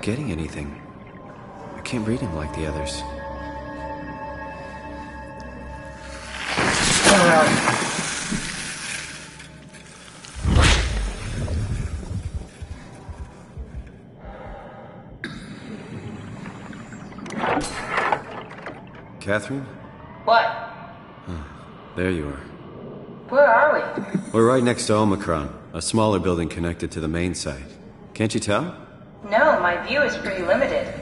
getting anything. I can't read him like the others. Catherine? What? There you are. Where are we? We're right next to Omicron, a smaller building connected to the main site. Can't you tell? No, my view is pretty limited.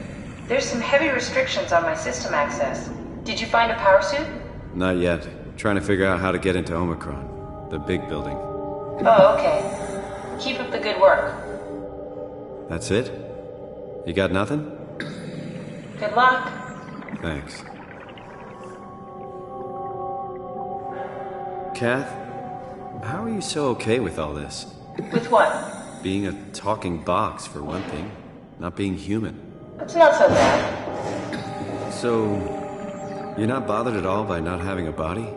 There's some heavy restrictions on my system access. Did you find a power suit? Not yet. Trying to figure out how to get into Omicron, the big building. Oh, okay. Keep up the good work. That's it? You got nothing? Good luck. Thanks. Kath, how are you so okay with all this? With what? Being a talking box, for one thing. Not being human. It's not so bad. So, you're not bothered at all by not having a body?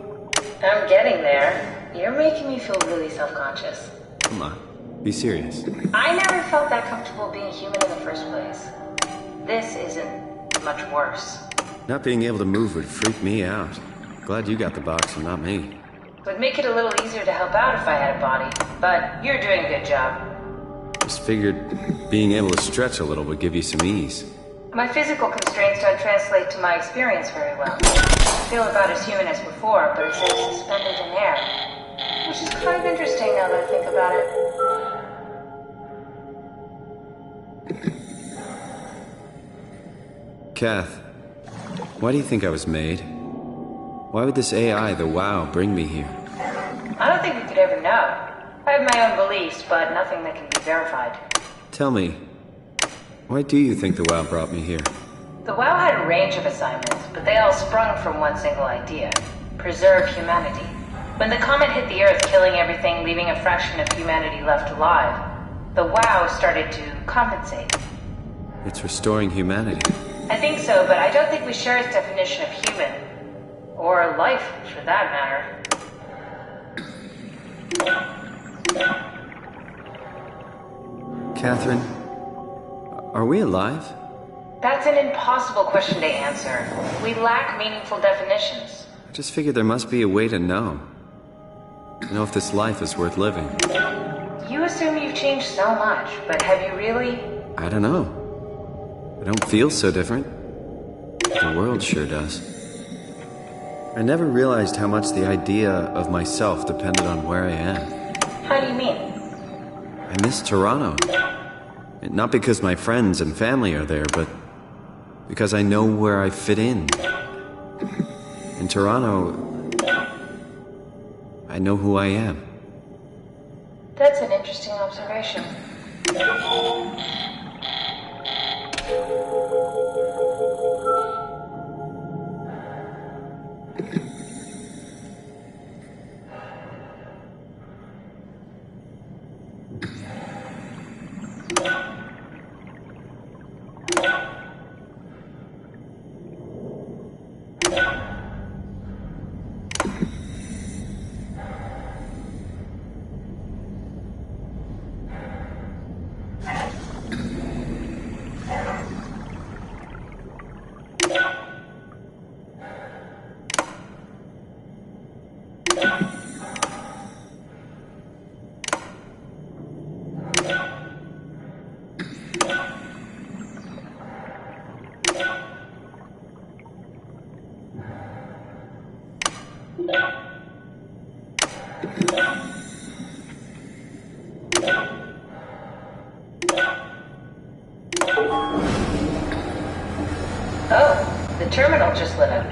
I'm getting there. You're making me feel really self-conscious. Come on, be serious. I never felt that comfortable being human in the first place. This isn't much worse. Not being able to move would freak me out. Glad you got the box and not me. Would make it a little easier to help out if I had a body, but you're doing a good job. Just figured being able to stretch a little would give you some ease. My physical constraints don't translate to my experience very well. I feel about as human as before, but it seems suspended in air. Which is kind of interesting now that I think about it. Kath, why do you think I was made? Why would this AI, the WoW, bring me here? I don't think we could ever know. I have my own beliefs, but nothing that can be verified. Tell me, why do you think the WoW brought me here? The WoW had a range of assignments, but they all sprung from one single idea: preserve humanity. When the comet hit the Earth, killing everything, leaving a fraction of humanity left alive, the WoW started to compensate. It's restoring humanity. I think so, but I don't think we share its definition of human. Or life, for that matter. Catherine, are we alive? That's an impossible question to answer. We lack meaningful definitions. I just figured there must be a way to know. To know if this life is worth living. You assume you've changed so much, but have you really? I don't know. I don't feel so different. The world sure does. I never realized how much the idea of myself depended on where I am. How do you mean? I miss Toronto. Not because my friends and family are there, but because I know where I fit in. In Toronto, I know who I am. That's an interesting observation. Oh, the terminal just lit up.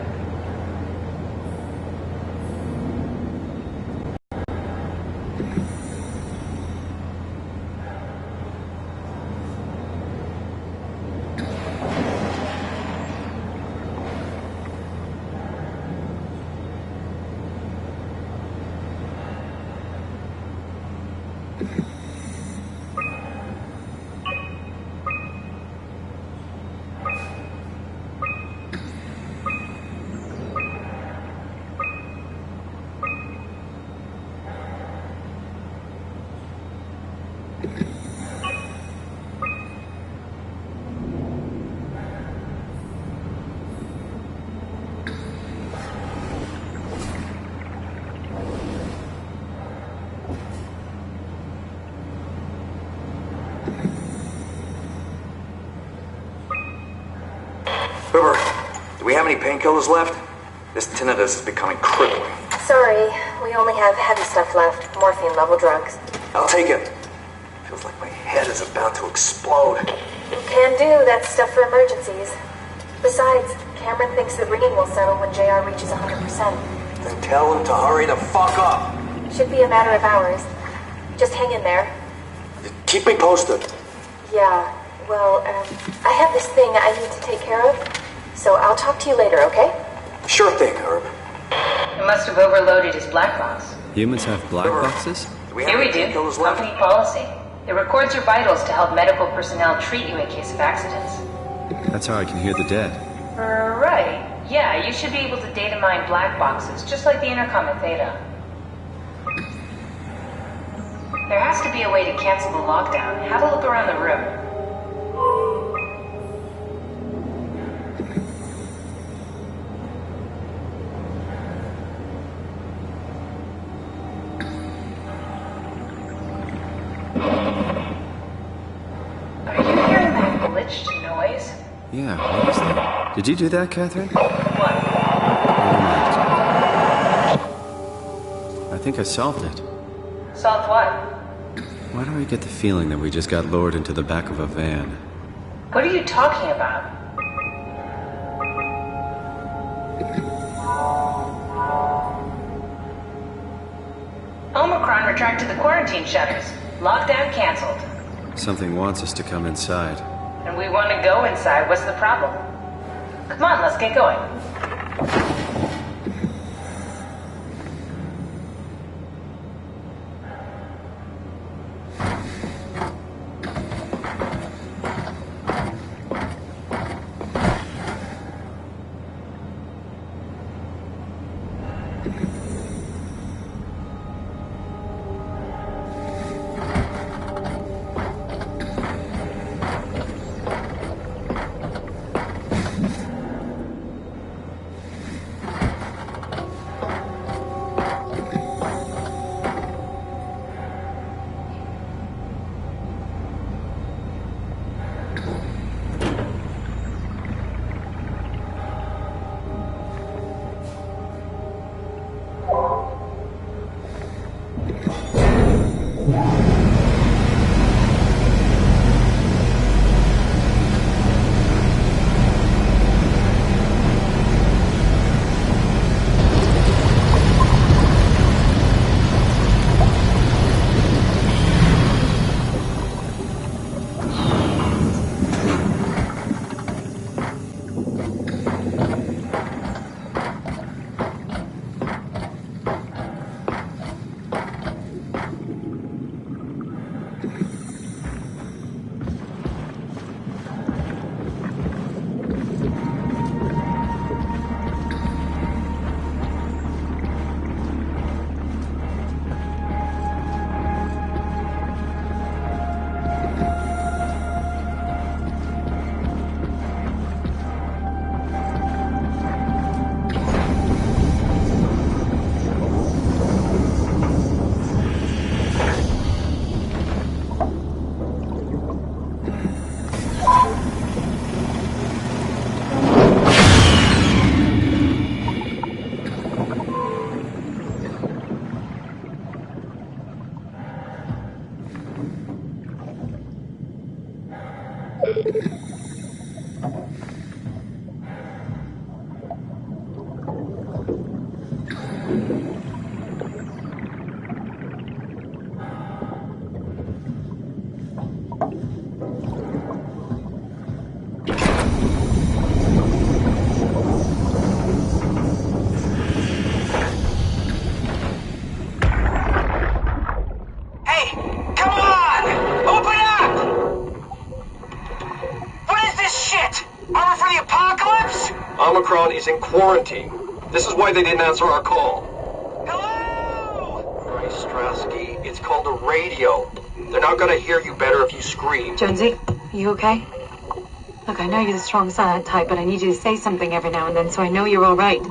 have any painkillers left? This tinnitus is becoming crippling. Sorry, we only have heavy stuff left. Morphine level drugs. I'll take it. Feels like my head is about to explode. Can do. That's stuff for emergencies. Besides, Cameron thinks the ringing will settle when JR reaches 100%. Then tell him to hurry the fuck up. Should be a matter of hours. Just hang in there. Keep me posted. Yeah, well, I have this thing I need to take care of, so I'll talk to you later, okay? Sure thing, Herb. It must have overloaded his black box. Humans have black boxes? Here we do. Company policy. It records your vitals to help medical personnel treat you in case of accidents. That's how I can hear the dead. Right. Yeah, you should be able to data mine black boxes, just like the intercom at Theta. There has to be a way to cancel the lockdown. Have a look around the room. Are you hearing that glitched noise? Yeah, what is that? Did you do that, Catherine? What? I think I solved it. Solved what? Why do I get the feeling that we just got lowered into the back of a van? What are you talking about? Omicron retracted the quarantine shutters. Lockdown canceled. Something wants us to come inside. And we want to go inside. What's the problem? Come on, let's get going. Omicron is in quarantine. This is why they didn't answer our call. Hello! Christ, Strasky, it's called a radio. They're not gonna hear you better if you scream. Jonesy, are you okay? Look, I know you're the strong silent type, but I need you to say something every now and then so I know you're all right.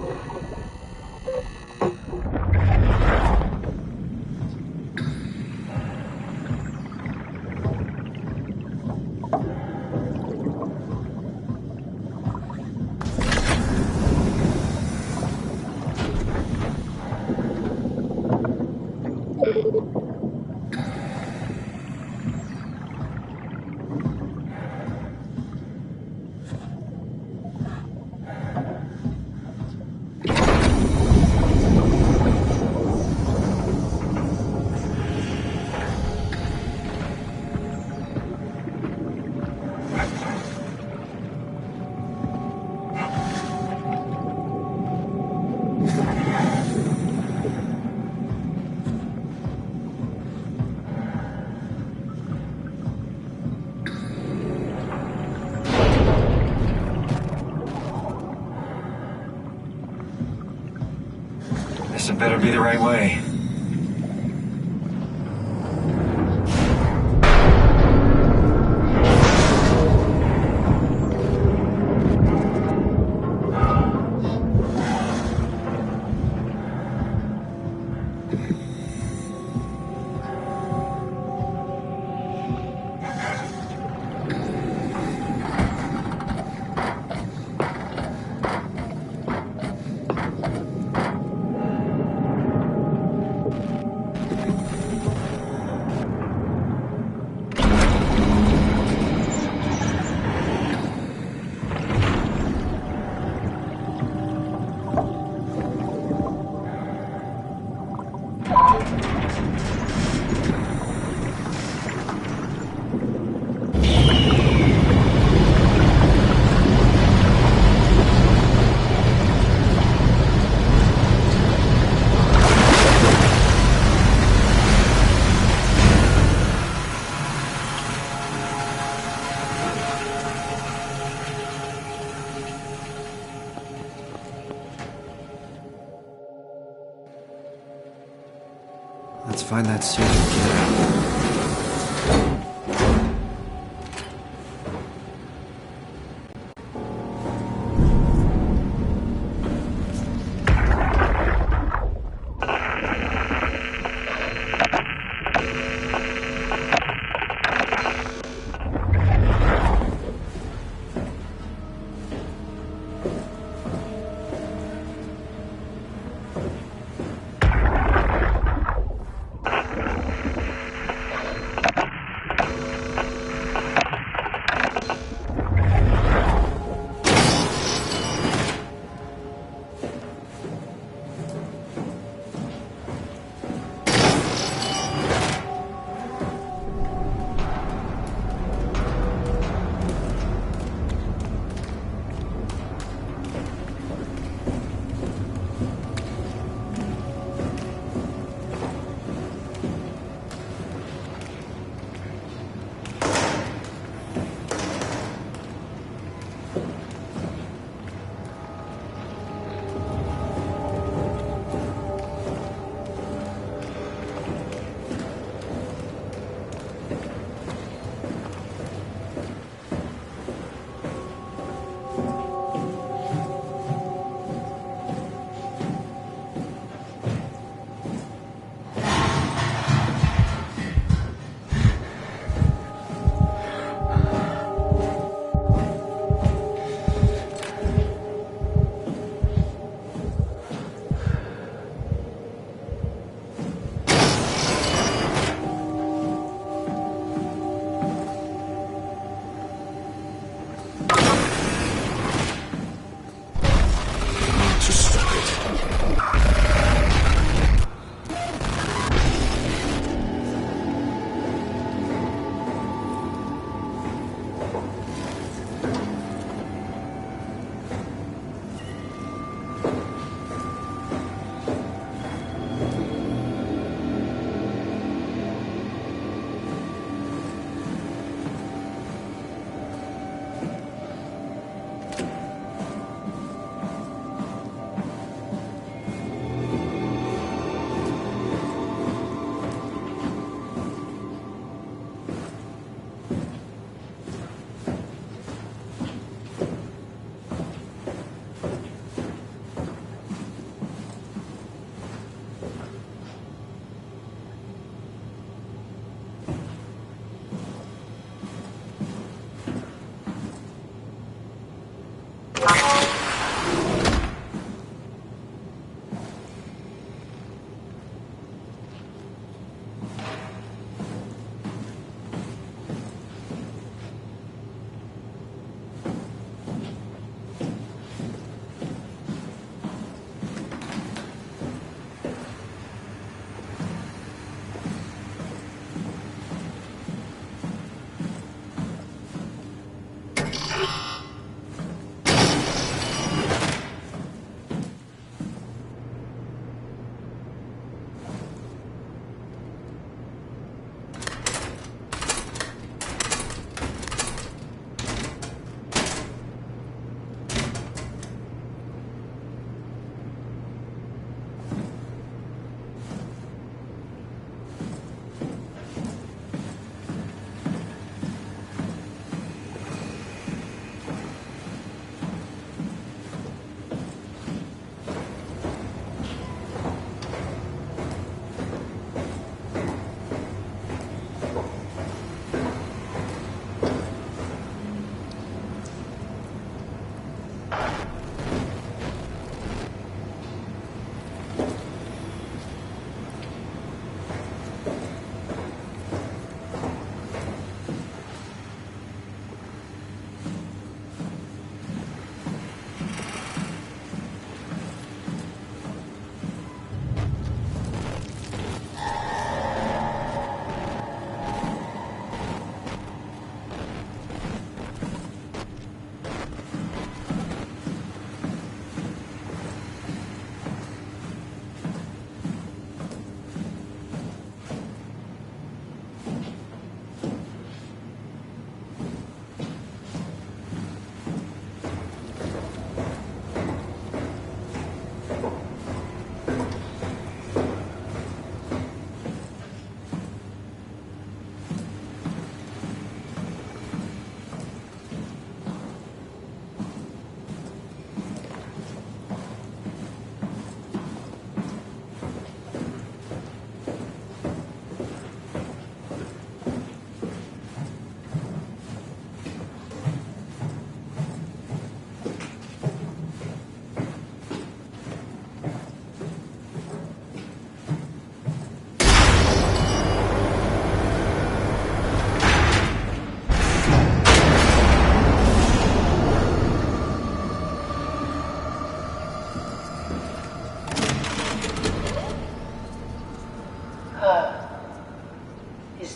Guess it better be the right way. Let's find that suit and get out.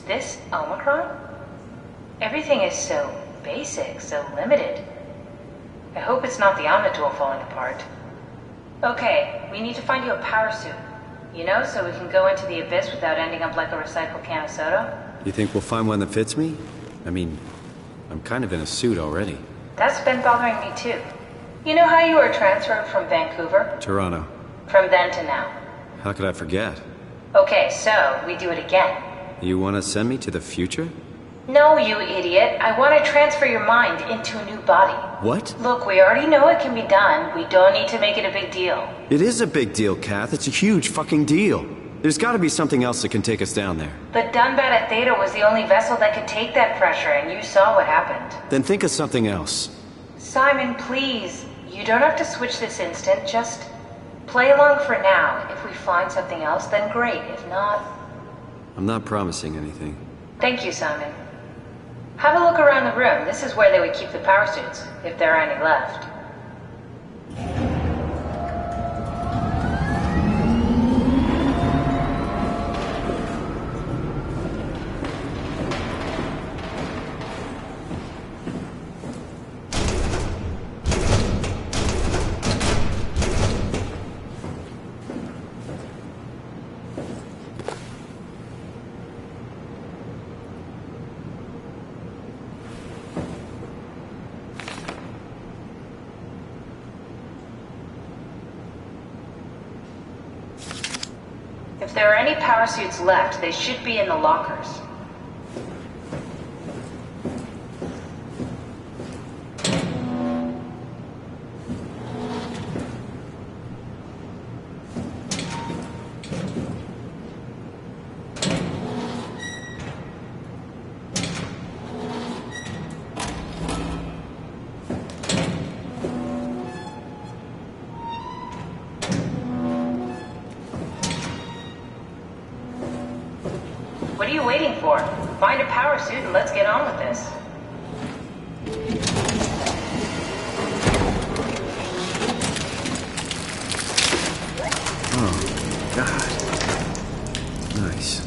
this Omicron? Everything is so basic, so limited. I hope it's not the Omnitool falling apart. Okay, we need to find you a power suit. You know, so we can go into the abyss without ending up like a recycled can of soda. You think we'll find one that fits me? I mean, I'm kind of in a suit already. That's been bothering me too. You know how you were transferred from Vancouver? Toronto. From then to now. How could I forget? Okay, so we do it again. You want to send me to the future? No, you idiot. I want to transfer your mind into a new body. What? Look, we already know it can be done. We don't need to make it a big deal. It is a big deal, Kath. It's a huge fucking deal. There's got to be something else that can take us down there. But Dunbat at Theta was the only vessel that could take that pressure, and you saw what happened. Then think of something else. Simon, please. You don't have to switch this instant. Just play along for now. If we find something else, then great. If not... I'm not promising anything. Thank you, Simon. Have a look around the room. This is where they would keep the power suits, if there are any left. If there are any power suits left, they should be in the lockers. What are you waiting for? Find a power suit and let's get on with this. Oh, God. Nice.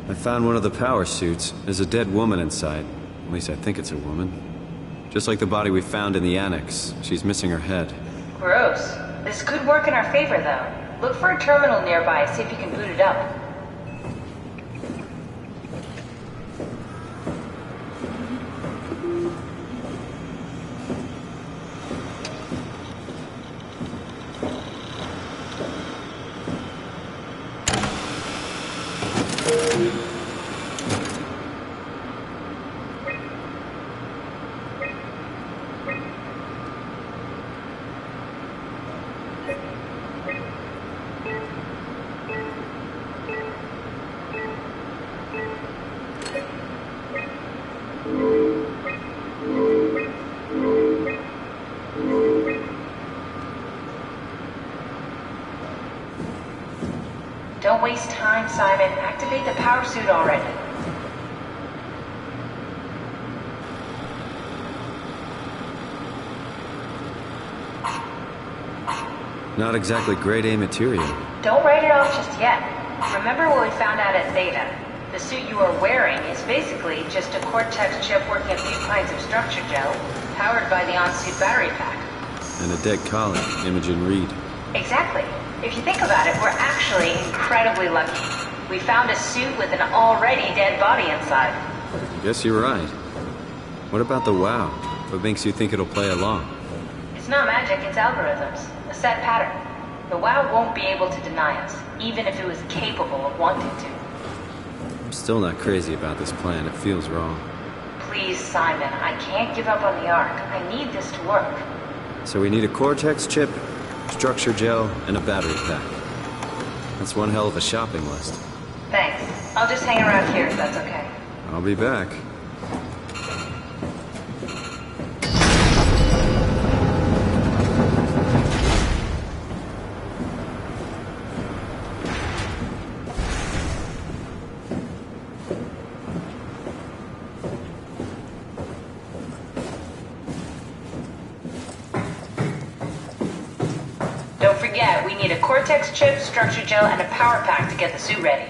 I found one of the power suits. There's a dead woman inside. At least I think it's a woman. Just like the body we found in the annex. She's missing her head. Gross. This could work in our favor, though. Look for a terminal nearby, see if you can boot it up. Don't waste time, Simon. Activate the power suit already. Not exactly grade A material. Don't write it off just yet. Remember what we found out at Theta? The suit you are wearing is basically just a Cortex chip working a few pints of structure gel, powered by the on-suit battery pack. And a dead colleague, Imogen Reed. Exactly. If you think about it, we're actually incredibly lucky. We found a suit with an already dead body inside. I guess you're right. What about the WoW? What makes you think it'll play along? It's not magic, it's algorithms. A set pattern. The WoW won't be able to deny us, even if it was capable of wanting to. I'm still not crazy about this plan. It feels wrong. Please, Simon, I can't give up on the Ark. I need this to work. So we need a Cortex chip, structure gel, and a battery pack. That's one hell of a shopping list. Thanks. I'll just hang around here if that's okay. I'll be back. Don't forget, we need a Cortex chip, structure gel, and a power pack to get the suit ready.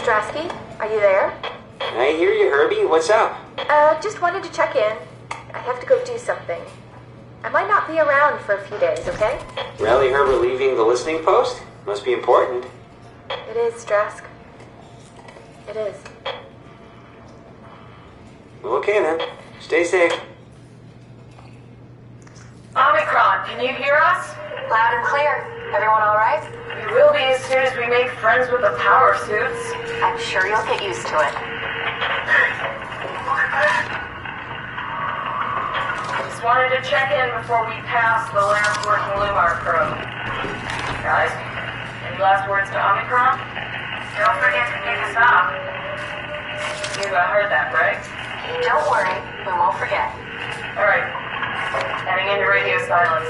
Strasky, are you there? I hear you, Herbie. What's up? Just wanted to check in. I have to go do something. I might not be around for a few days, okay? Rally Herbert leaving the listening post? Must be important. It is, Strask. It is. Okay then. Stay safe. Omicron, can you hear us? Loud and clear. Everyone all right? We will be as soon as we make friends with the power suits. I'm sure you'll get used to it. Just wanted to check in before we pass the last working Lumar probe. Guys, any last words to Omicron? Don't forget to pick us up. You heard that, right? Don't worry, we won't forget. Alright. Heading into radio silence.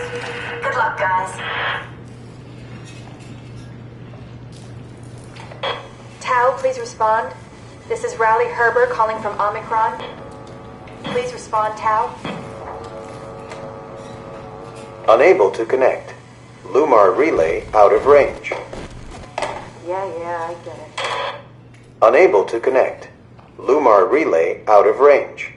Good luck, guys. Tau, please respond. This is Rally Herbert calling from Omicron. Please respond, Tau. Unable to connect. Lumar relay out of range. Yeah, I get it. Unable to connect. Lumar relay out of range.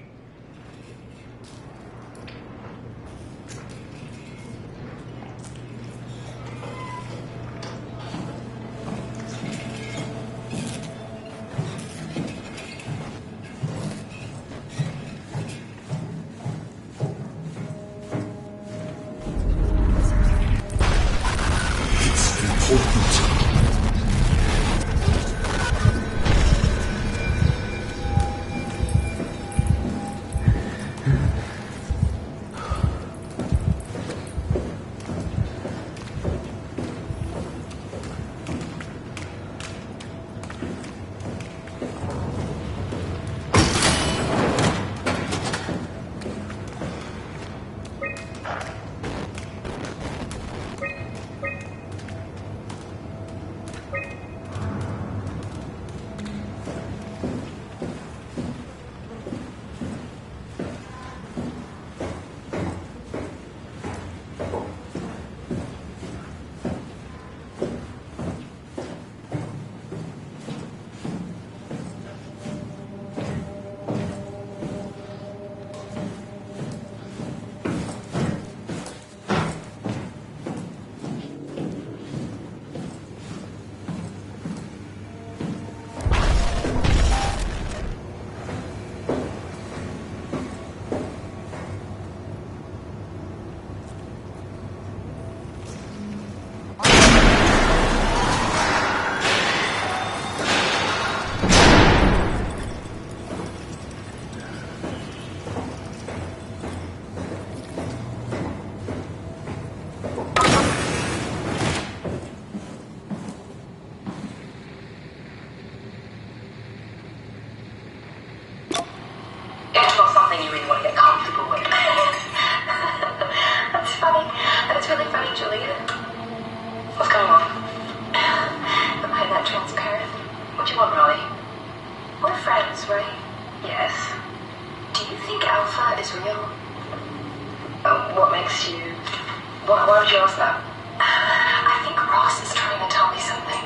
Why would you ask that? I think Ross is trying to tell me something.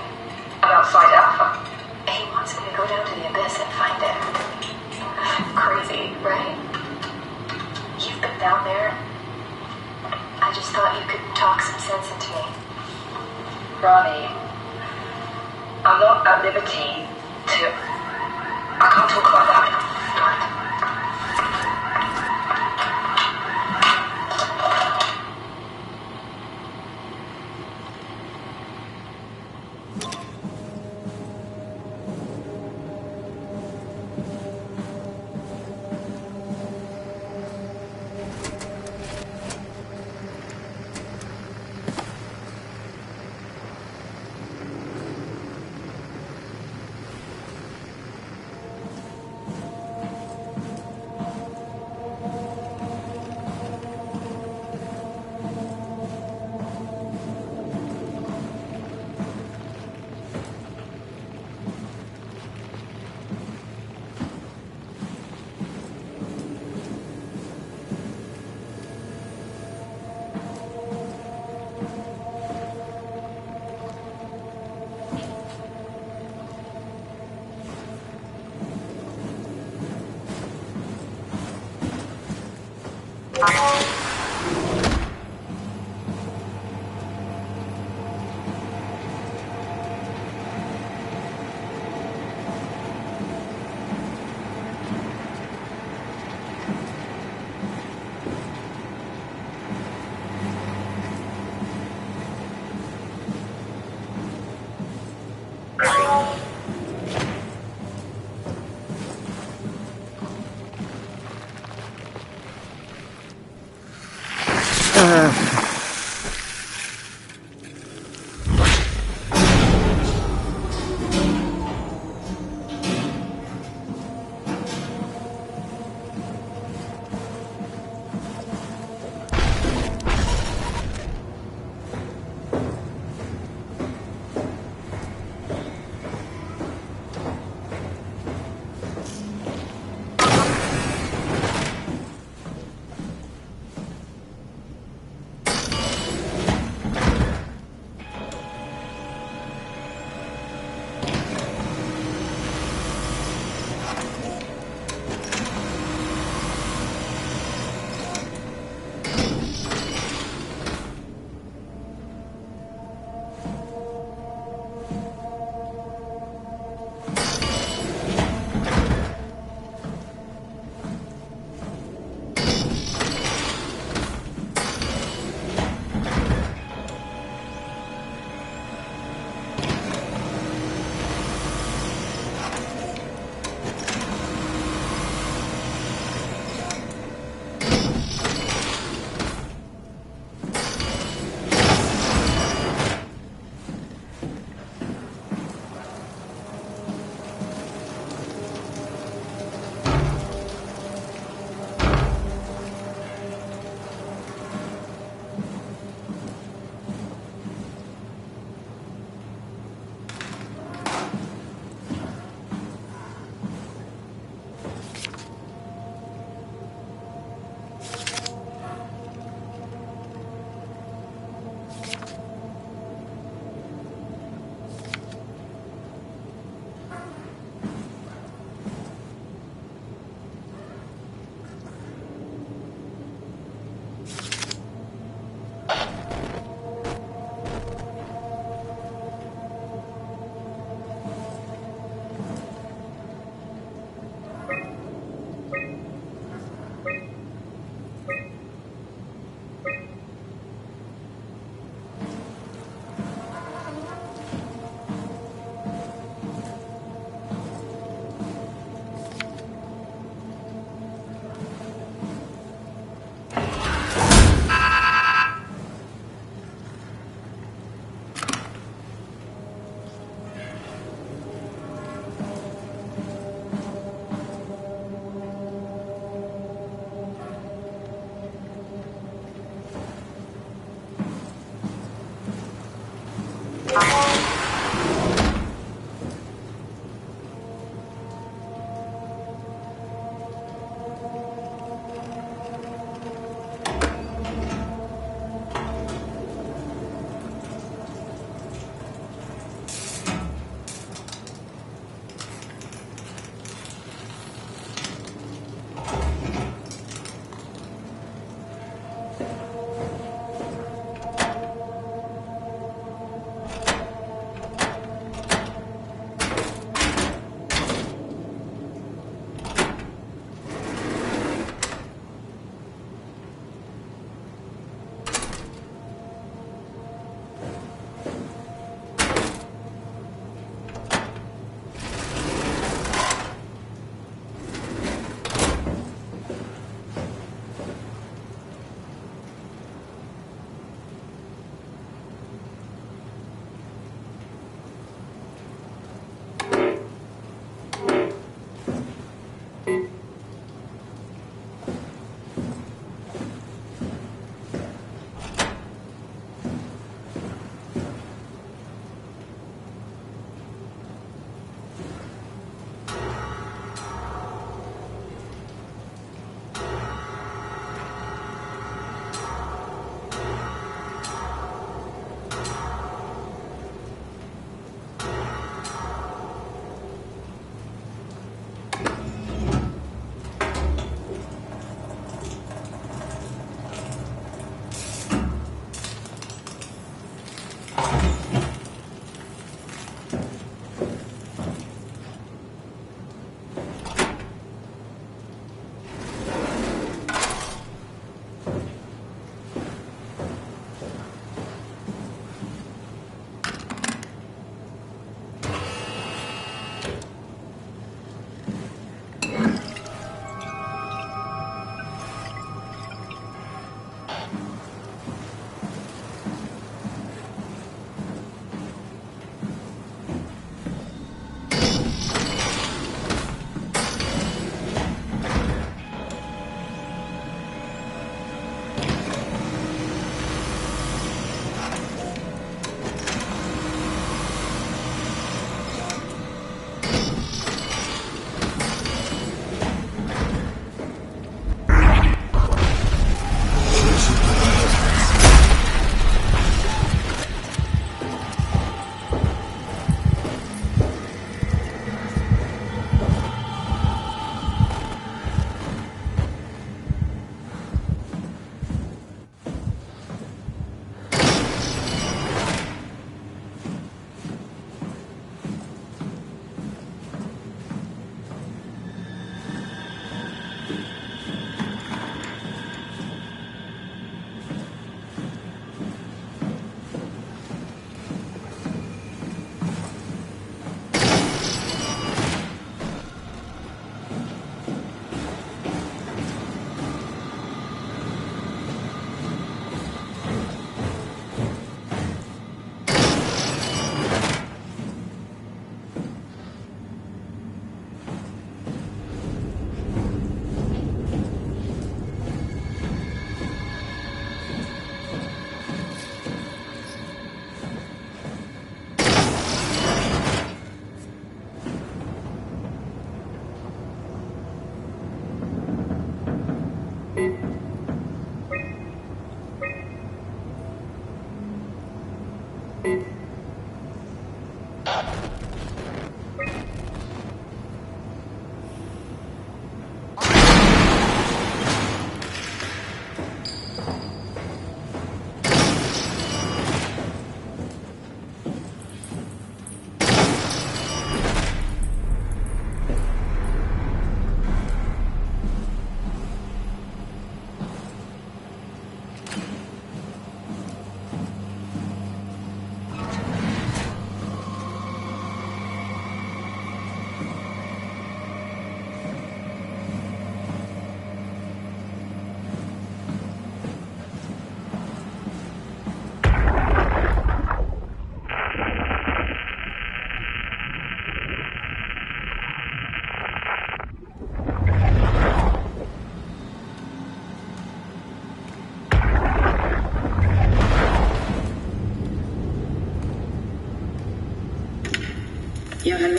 About Site Alpha? He wants me to go down to the Abyss and find it. Crazy, right? You've been down there. I just thought you could talk some sense into me. Ronnie, I'm not at liberty to... I can't talk about that.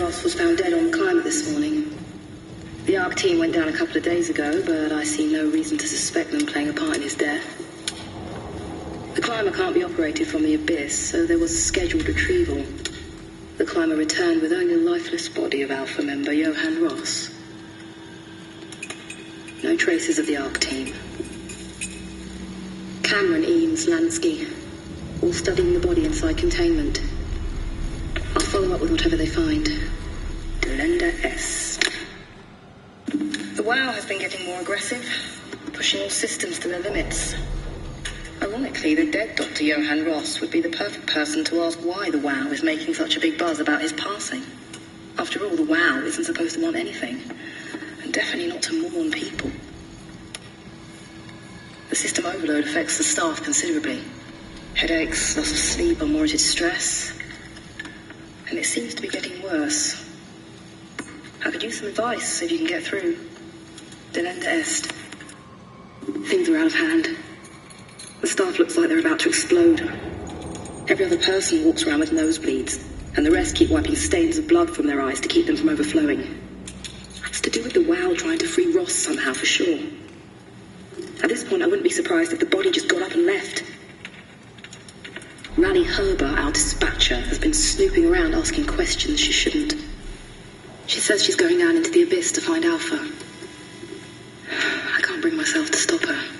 Ross was found dead on the climber this morning. The ARC team went down a couple of days ago, but I see no reason to suspect them playing a part in his death. The climber can't be operated from the abyss, so there was a scheduled retrieval. The climber returned with only the lifeless body of Alpha member Johann Ross. No traces of the ARC team. Cameron, Eames, Lansky, all studying the body inside containment. I'll follow up with whatever they find. Delenda S. The WOW has been getting more aggressive, pushing all systems to their limits. Ironically, the dead Dr. Johann Ross would be the perfect person to ask why the WOW is making such a big buzz about his passing. After all, the WOW isn't supposed to want anything, and definitely not to mourn people. The system overload affects the staff considerably. Headaches, loss of sleep, unwarranted stress. And it seems to be getting worse. I could use some advice if you can get through. Delenda Est. Things are out of hand. The staff looks like they're about to explode. Every other person walks around with nosebleeds, and the rest keep wiping stains of blood from their eyes to keep them from overflowing. It's to do with the WOW trying to free Ross somehow, for sure. At this point, I wouldn't be surprised if the body just got up and left. Rally Herber, our dispatcher, has been snooping around asking questions she shouldn't. She says she's going down into the abyss to find Alpha. I can't bring myself to stop her.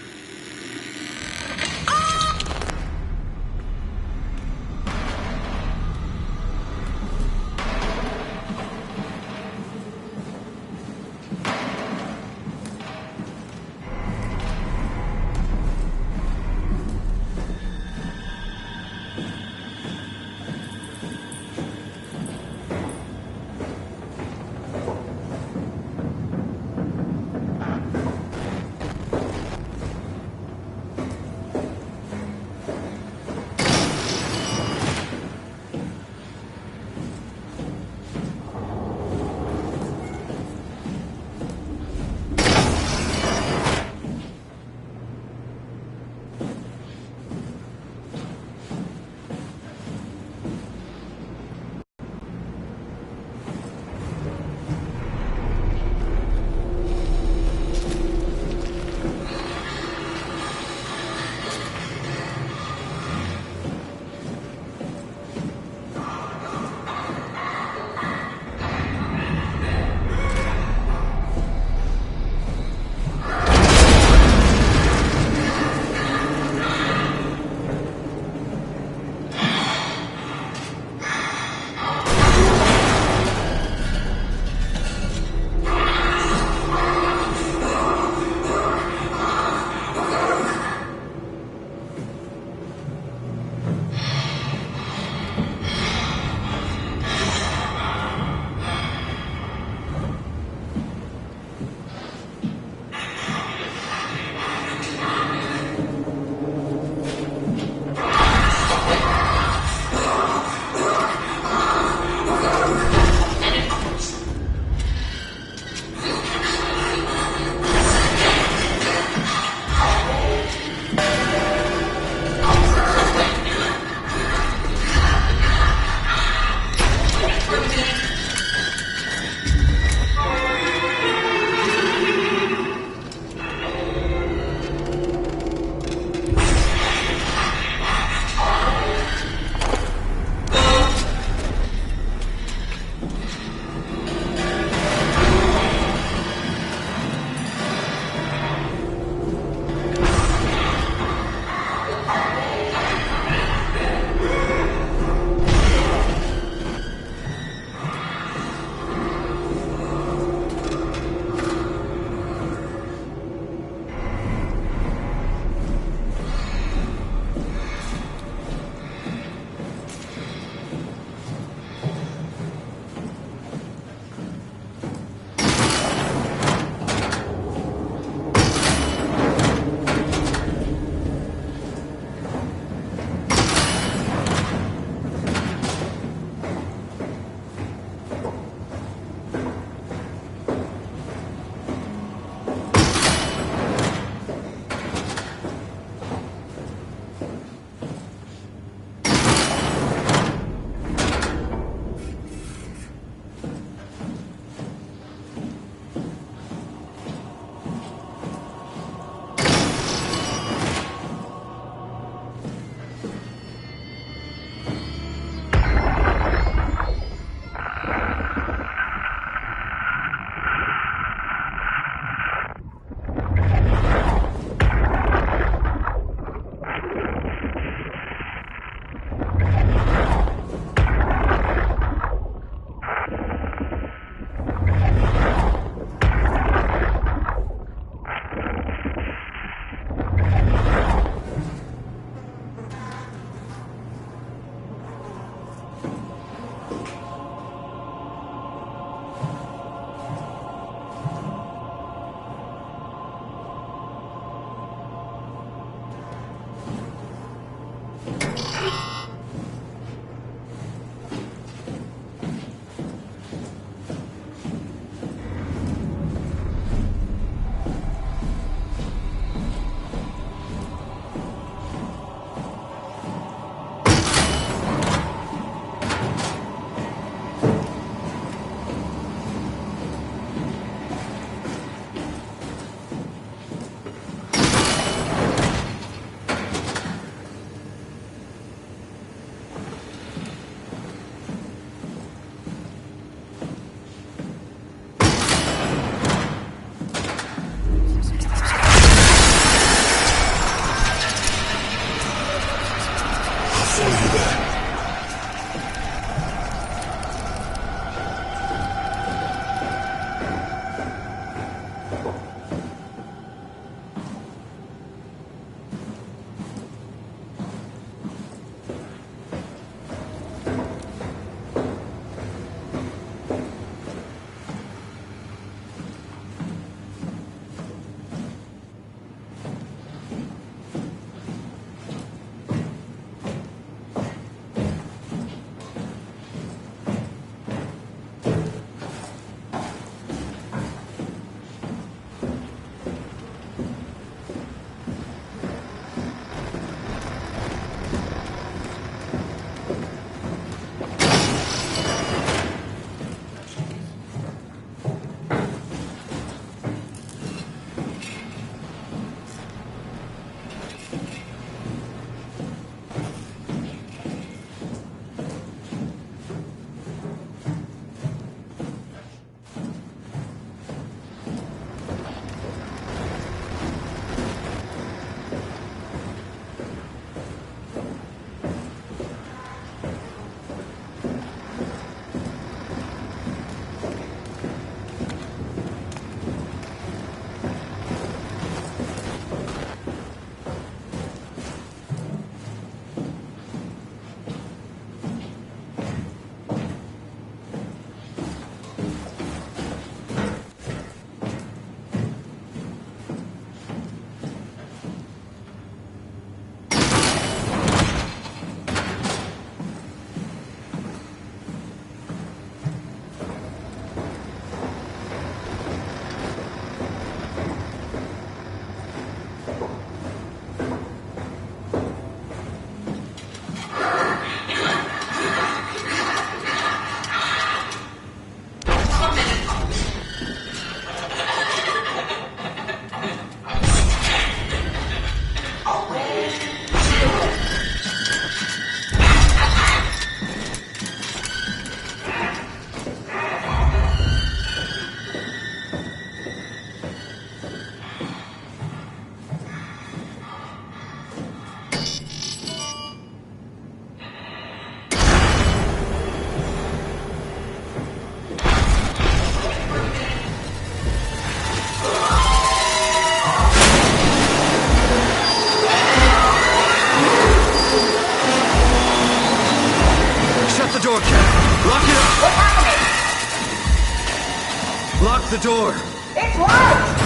Lock the door! It's locked!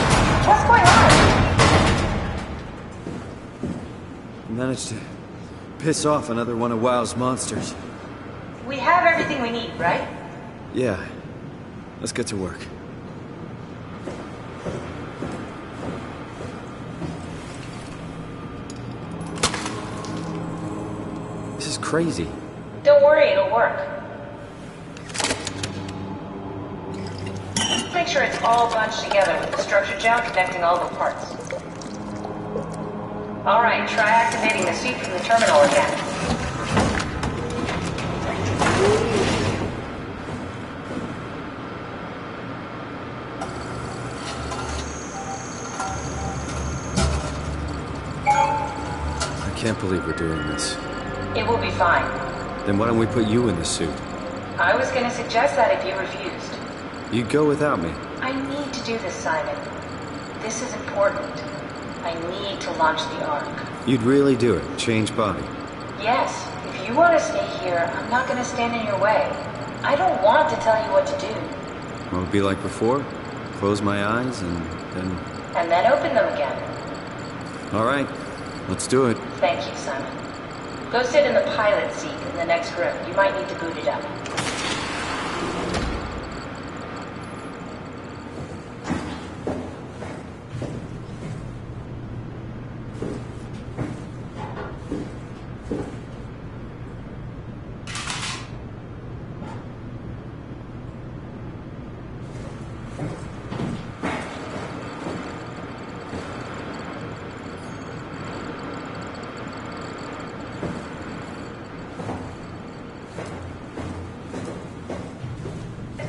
What's going on? Managed to piss off another one of WoW's monsters. We have everything we need, right? Yeah. Let's get to work. This is crazy. Don't worry, it'll work. Make sure it's all bunched together with the structure gel connecting all the parts. Alright, try activating the suit from the terminal again. I can't believe we're doing this. It will be fine. Then why don't we put you in the suit? I was gonna suggest that if you refused. You'd go without me. I need to do this, Simon. This is important. I need to launch the Ark. You'd really do it? Change body? Yes. If you want to stay here, I'm not gonna stand in your way. I don't want to tell you what to do. What would it be like before? Close my eyes and then... And then open them again. All right. Let's do it. Thank you, Simon. Go sit in the pilot seat in the next room. You might need to boot it up.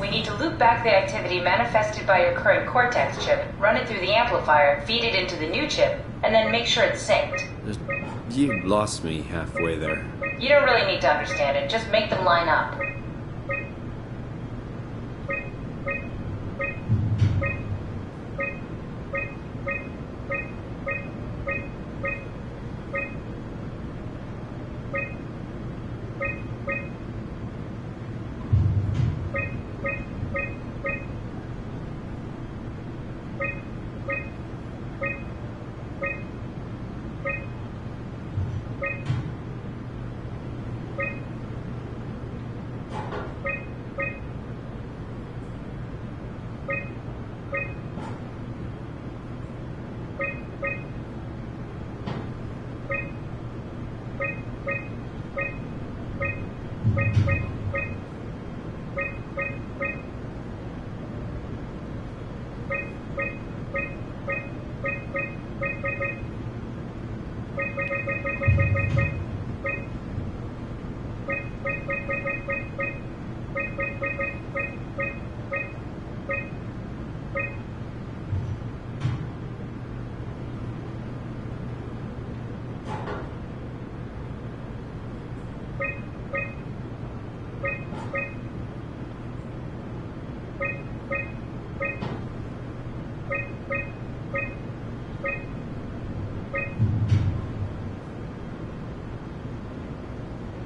We need to loop back the activity manifested by your current Cortex chip, run it through the amplifier, feed it into the new chip, and then make sure it's synced. You lost me halfway there. You don't really need to understand it, just make them line up.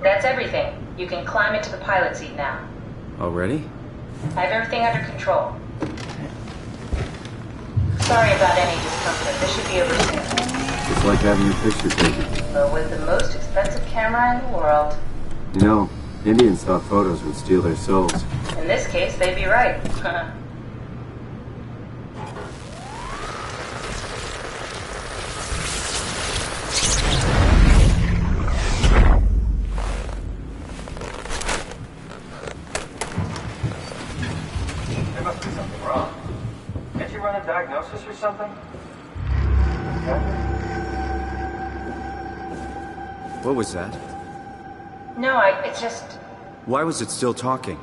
That's everything. You can climb into the pilot seat now. Already? I have everything under control. Sorry about any discomfort. This should be over soon. It's like having your picture taken. But with the most expensive camera in the world. You know, Indians thought photos would steal their souls. In this case, they'd be right. There must be something wrong. Can't you run a diagnosis or something? What was that? No, it's just... Why was it still talking?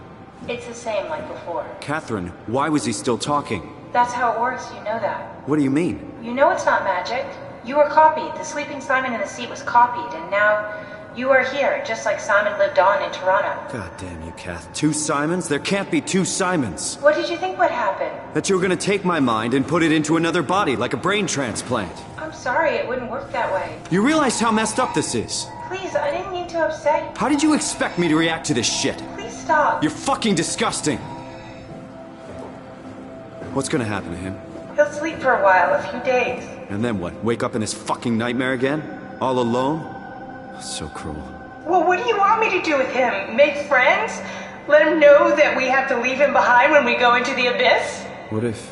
It's the same like before. Catherine, why was he still talking? That's how it works, you know that. What do you mean? You know it's not magic. You were copied. The sleeping Simon in the seat was copied, and now you are here, just like Simon lived on in Toronto. God damn you, Kath. 2 Simons? There can't be 2 Simons. What did you think would happen? That you were gonna take my mind and put it into another body, like a brain transplant. I'm sorry, it wouldn't work that way. You realize how messed up this is? Please, I didn't mean to upset you. How did you expect me to react to this shit? Please stop. You're fucking disgusting. What's gonna happen to him? He'll sleep for a while, a few days. And then what? Wake up in this fucking nightmare again? All alone? So cruel. Well, what do you want me to do with him? Make friends? Let him know that we have to leave him behind when we go into the abyss? What if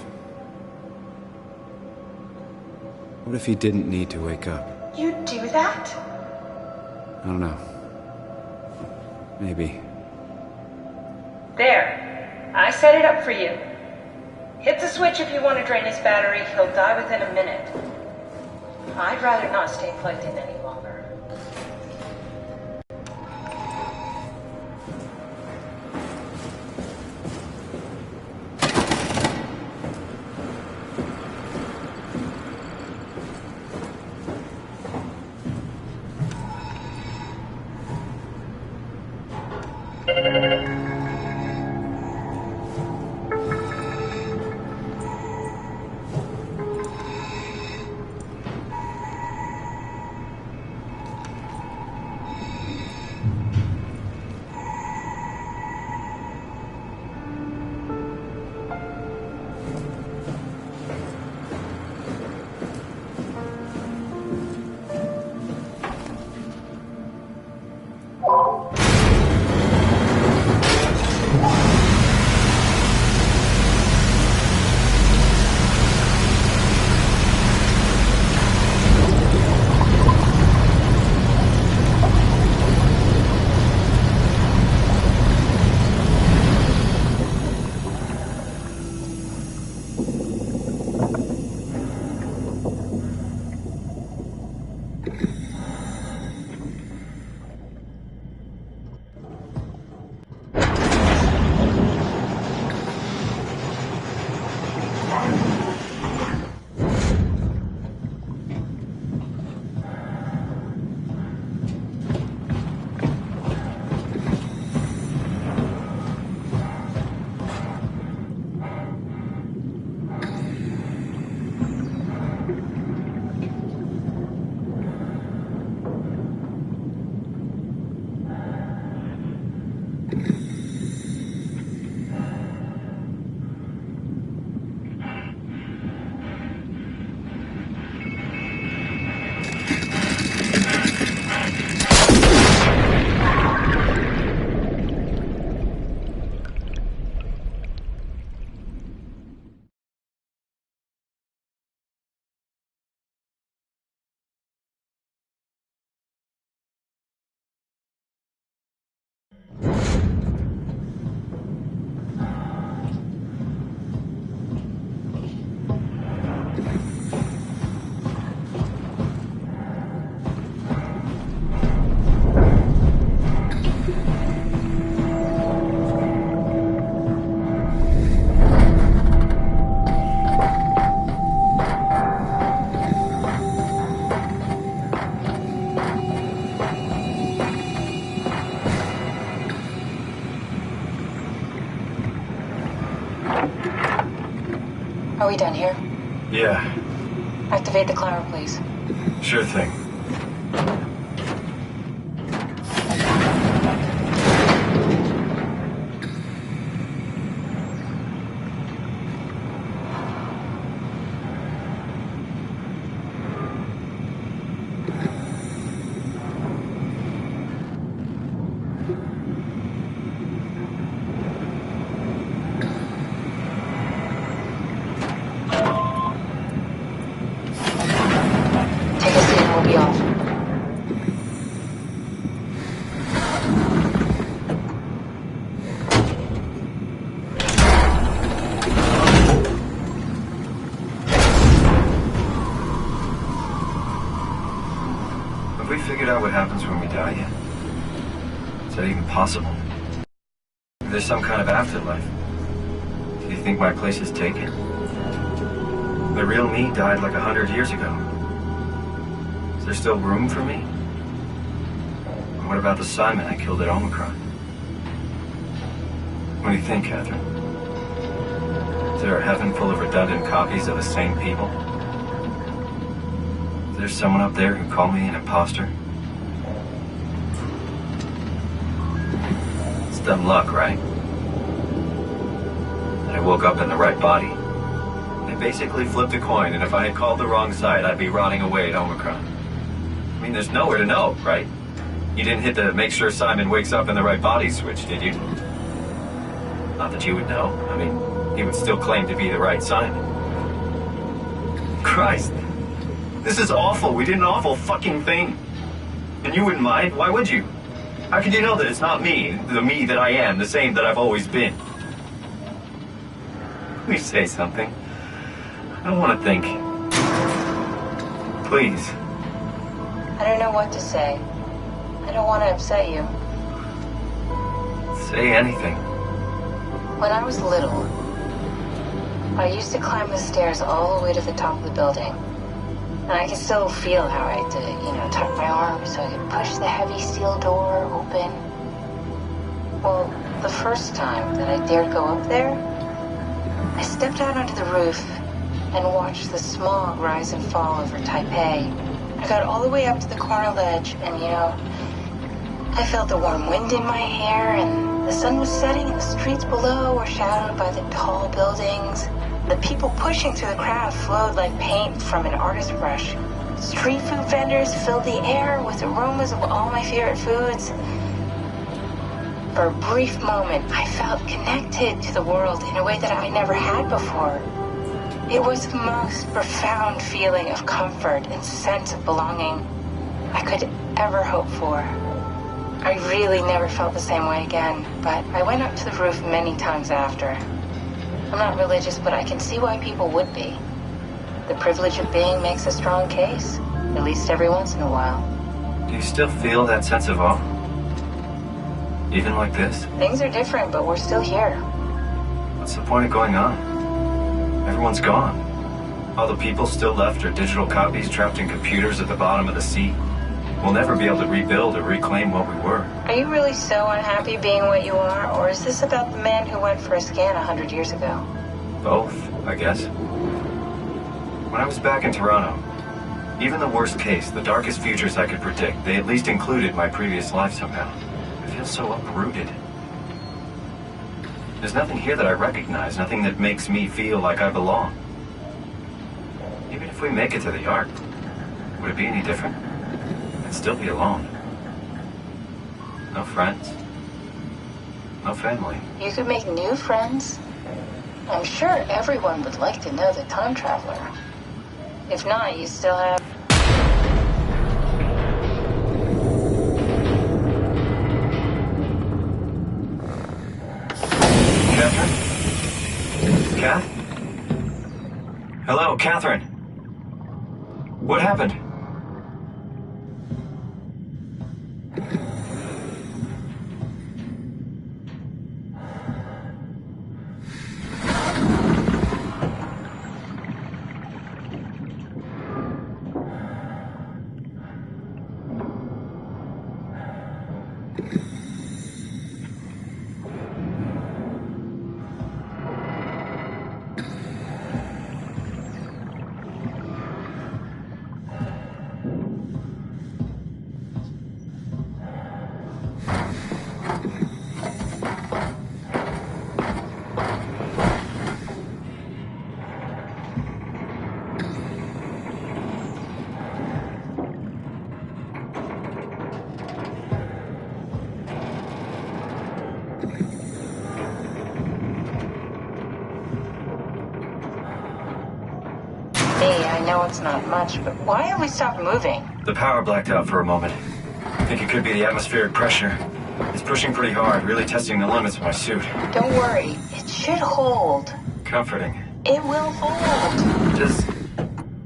he didn't need to wake up? You'd do that? I don't know. Maybe. There. I set it up for you. Hit the switch if you want to drain his battery. He'll die within a minute. I'd rather not stay plugged in any longer. Are we done here? Yeah, Activate the climber, please. sure thing. Take a seat and we'll be off. Have we figured out what happens when we die yet? Is that even possible? Is there some kind of afterlife? Do you think my place is taken? The real me died like 100 years ago. Is there still room for me? And what about the Simon I killed at Omicron? What do you think, Catherine? Is there a heaven full of redundant copies of the same people? Is there someone up there who called me an imposter? It's dumb luck, right? That I woke up in the right body. basically flipped a coin, and if I had called the wrong side, I'd be rotting away at Omicron. I mean, there's nowhere to know, right? You didn't hit the make sure Simon wakes up in the right body switch, did you? Not that you would know. I mean, he would still claim to be the right Simon. Christ. This is awful. We did an awful fucking thing. And you wouldn't mind? Why would you? How could you know that it's not me, the me that I am, the same that I've always been? Please say something. I don't want to think. Please. I don't know what to say. I don't want to upset you. Say anything. When I was little, I used to climb the stairs all the way to the top of the building. And I can still feel how I had to, tuck my arm so I could push the heavy steel door open. Well, the first time that I dared go up there, I stepped out onto the roof and watched the smog rise and fall over Taipei. I got all the way up to the corner ledge and, I felt the warm wind in my hair and the sun was setting and the streets below were shadowed by the tall buildings. The people pushing through the crowd flowed like paint from an artist's brush. Street food vendors filled the air with aromas of all my favorite foods. For a brief moment, I felt connected to the world in a way that I never had before. It was the most profound feeling of comfort and sense of belonging I could ever hope for. I really never felt the same way again, but I went up to the roof many times after. I'm not religious, but I can see why people would be. The privilege of being makes a strong case, at least every once in a while. Do you still feel that sense of awe? Even like this? Things are different, but we're still here. What's the point of going on? Everyone's gone. All the people still left are digital copies trapped in computers at the bottom of the sea. We'll never be able to rebuild or reclaim what we were. Are you really so unhappy being what you are, or is this about the man who went for a scan 100 years ago? Both, I guess. When I was back in Toronto, even the worst case, the darkest futures I could predict, they at least included my previous life somehow. I feel so uprooted. There's nothing here that I recognize, nothing that makes me feel like I belong. Even if we make it to the Ark, would it be any different? I'd still be alone. No friends. No family. You could make new friends. I'm sure everyone would like to know the time traveler. If not, you still have... Catherine? Kath? Hello, Catherine. What happened? I know it's not much, but why have we stopped moving? The power blacked out for a moment. I think it could be the atmospheric pressure. It's pushing pretty hard, really testing the limits of my suit. Don't worry, it should hold. Comforting. It will hold.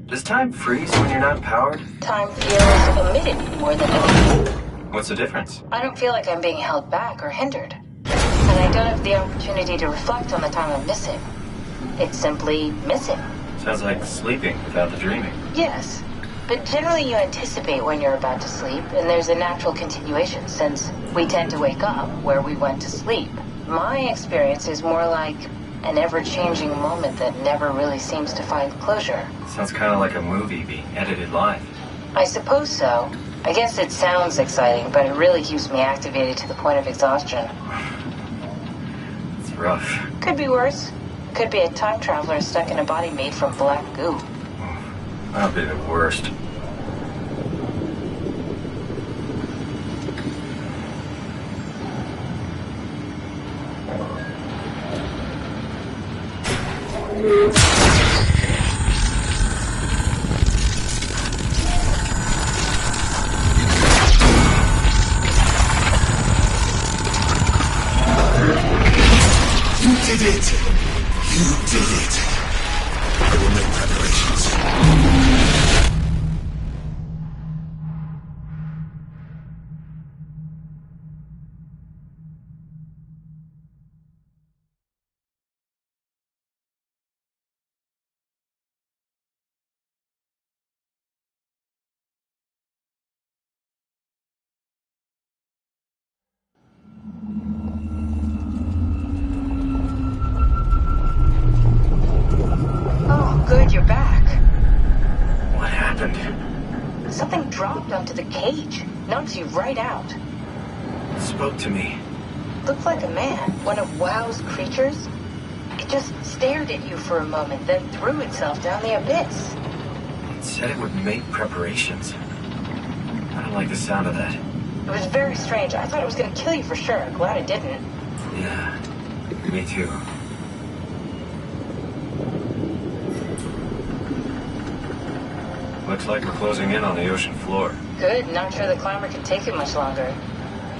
Does time freeze when you're not powered? Time feels omitted more than anything. What's the difference? I don't feel like I'm being held back or hindered. And I don't have the opportunity to reflect on the time I'm missing. It's simply missing. Sounds like sleeping without the dreaming. Yes, but generally you anticipate when you're about to sleep, and there's a natural continuation since we tend to wake up where we went to sleep. My experience is more like an ever-changing moment that never really seems to find closure. Sounds kind of like a movie being edited live. I suppose so. I guess it sounds exciting, but it really keeps me activated to the point of exhaustion. It's rough. Could be worse. Could be a time traveler stuck in a body made from black goo. That'd be the worst. You did it! You did it! I will make preparations. Good, you're back. What happened? Something dropped onto the cage. Knocks you right out. It spoke to me. Looked like a man, one of WoW's creatures. It just stared at you for a moment, then threw itself down the abyss. It said it would make preparations. I don't like the sound of that. It was very strange. I thought it was going to kill you for sure. Glad it didn't. Yeah, me too. Looks like we're closing in on the ocean floor. Good, not sure the climber can take it much longer.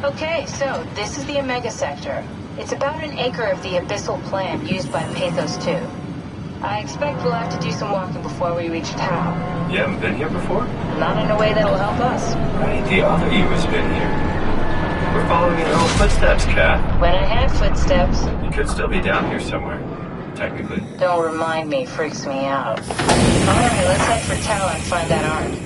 Okay, so this is the Omega Sector. It's about an acre of the abyssal plan used by Pathos 2. I expect we'll have to do some walking before we reach town. You haven't been here before? Not in a way that'll help us. Right, the other you has been here. We're following in your own footsteps, Kat. When I had footsteps. You could still be down here somewhere, technically. Don't remind me, freaks me out. Alright, let's head for town and find that ark.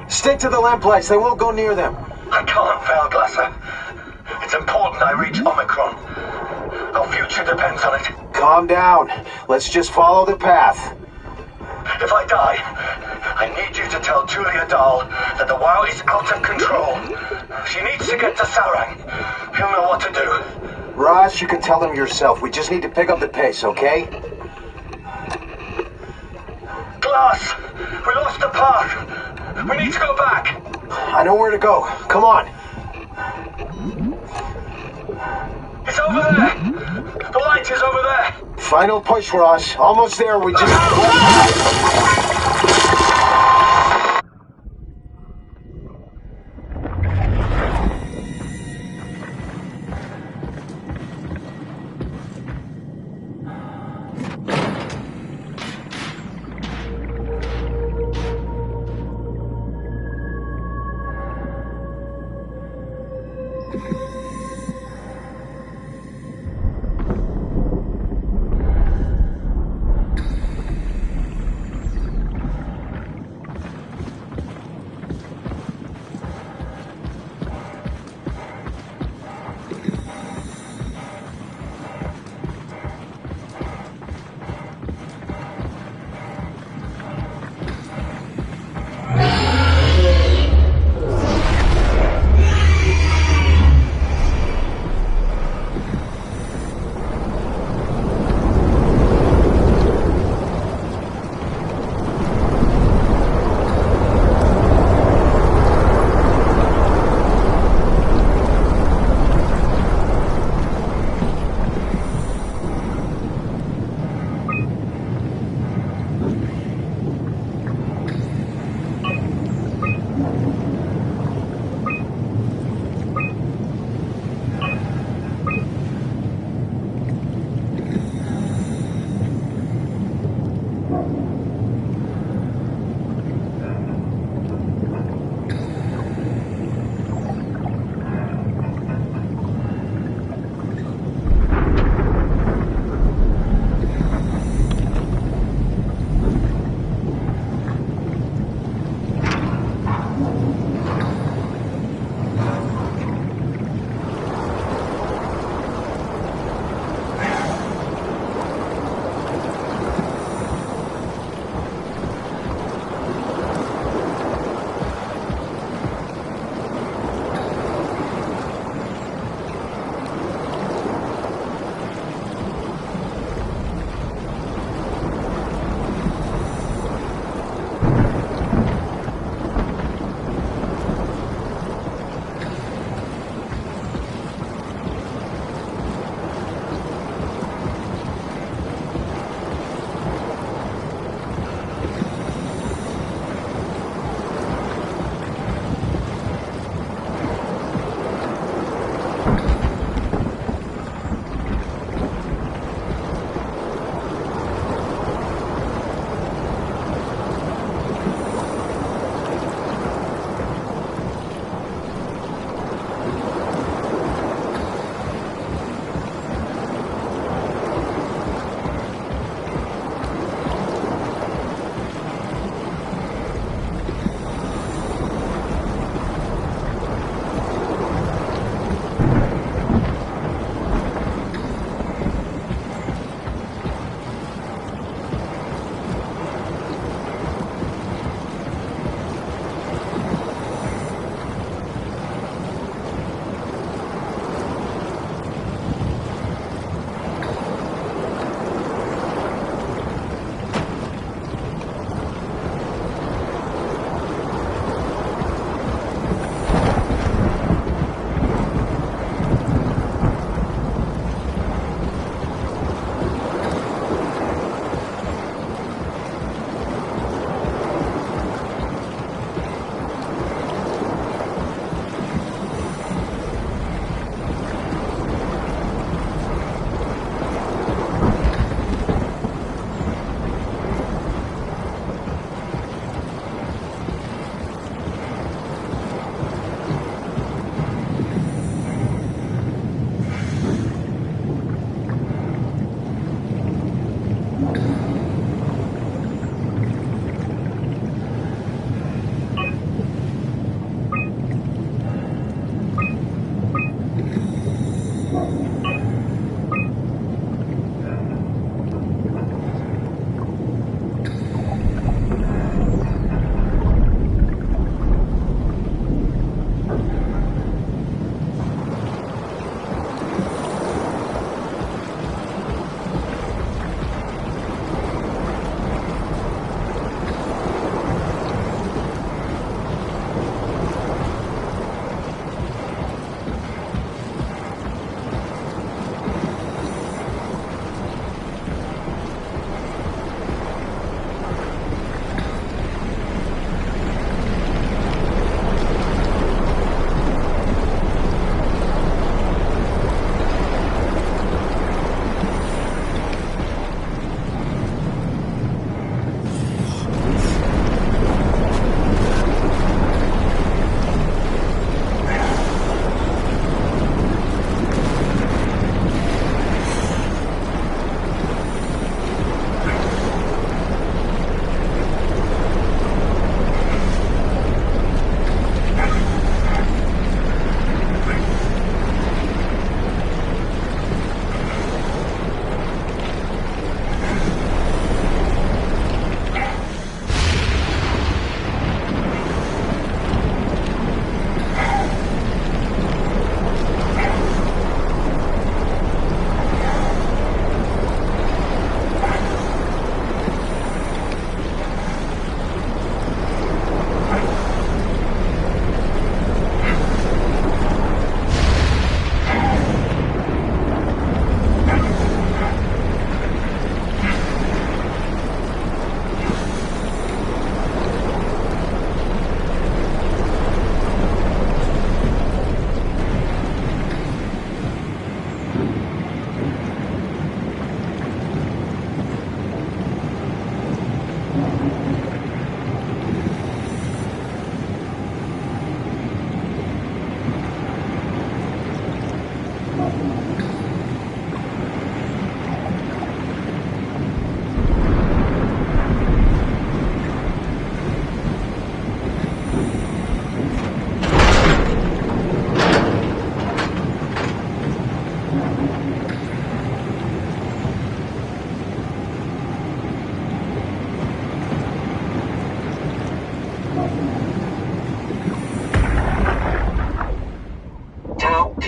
Stick to the lamplights, they won't go near them. I can't, Valglasser. It's important I reach Omicron. Our future depends on it. Calm down. Let's just follow the path. If I die, I need you to tell Julia Dahl that the WoW is out of control. She needs to get to Sarang. He'll know what to do. Ross, you can tell them yourself. We just need to pick up the pace, okay? Glass! We lost the path! We need to go back! I know where to go. Come on. It's over there! The light is over there! Final push, Ross. Almost there. We just...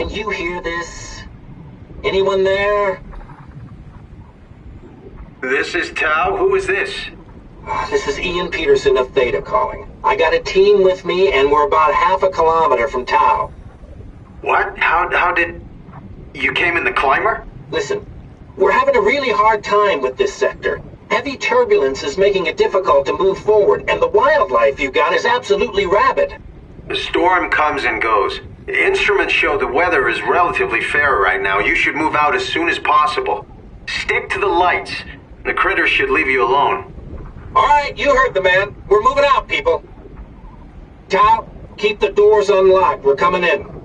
can you hear this? Anyone there? This is Tau. Who is this? This is Ian Peterson of Theta calling. I got a team with me, and we're about half a kilometer from Tau. What? How did... You came in the climber? Listen, we're having a really hard time with this sector. Heavy turbulence is making it difficult to move forward, and the wildlife you got is absolutely rabid. The storm comes and goes. Instruments show the weather is relatively fair right now. You should move out as soon as possible. Stick to the lights. The critters should leave you alone. All right, you heard the man. We're moving out, people. Tau, keep the doors unlocked. We're coming in.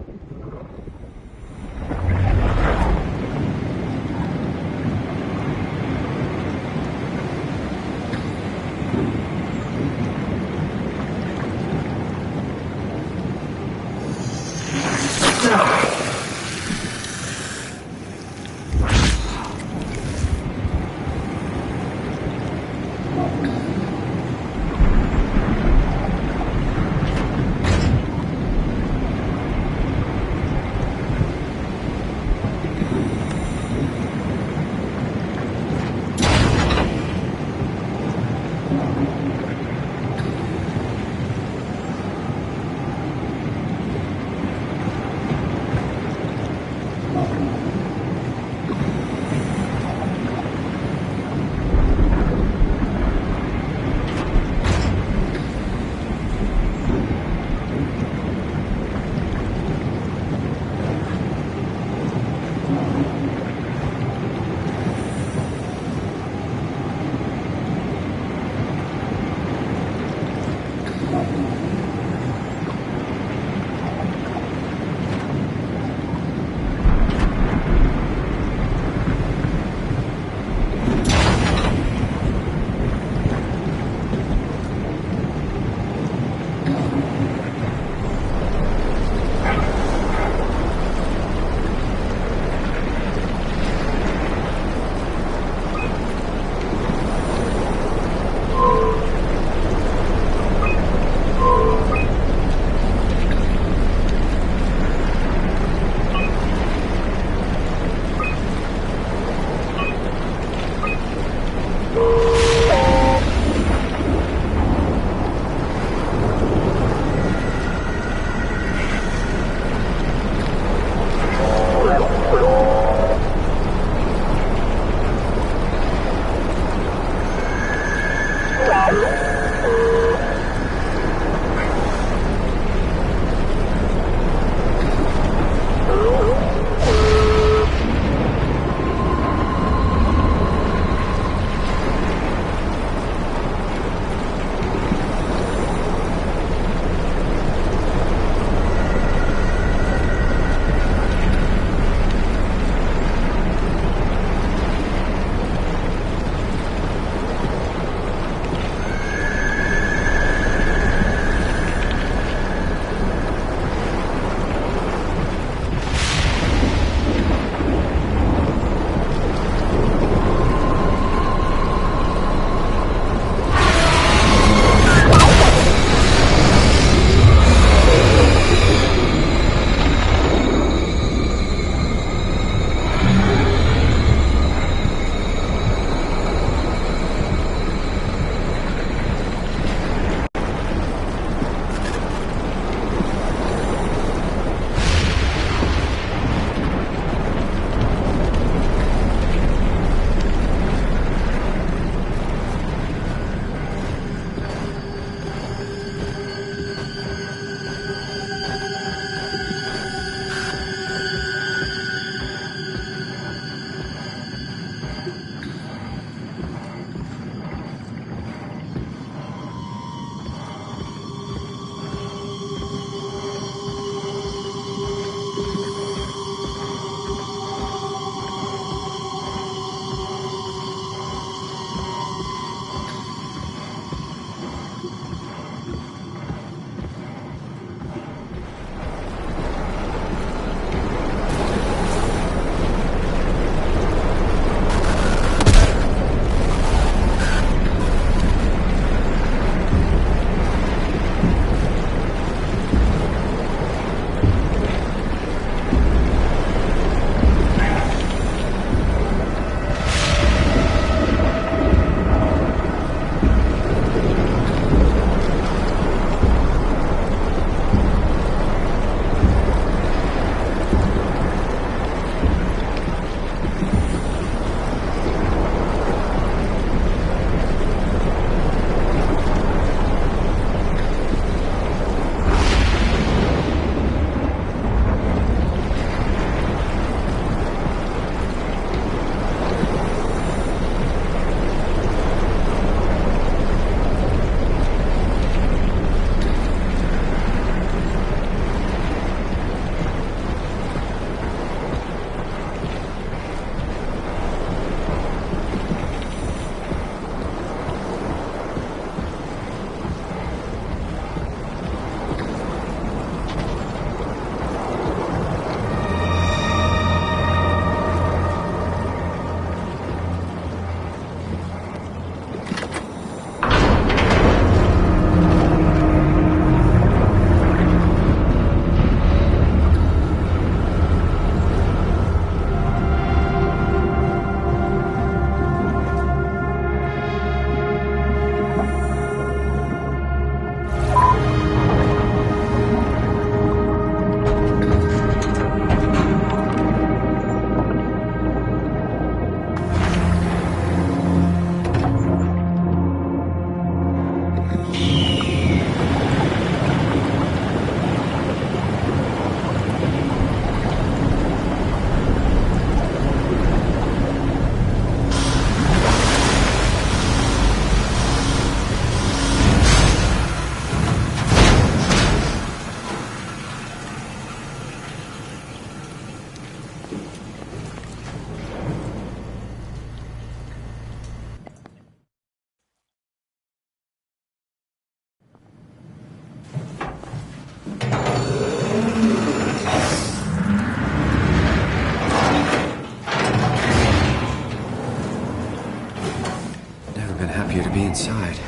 inside.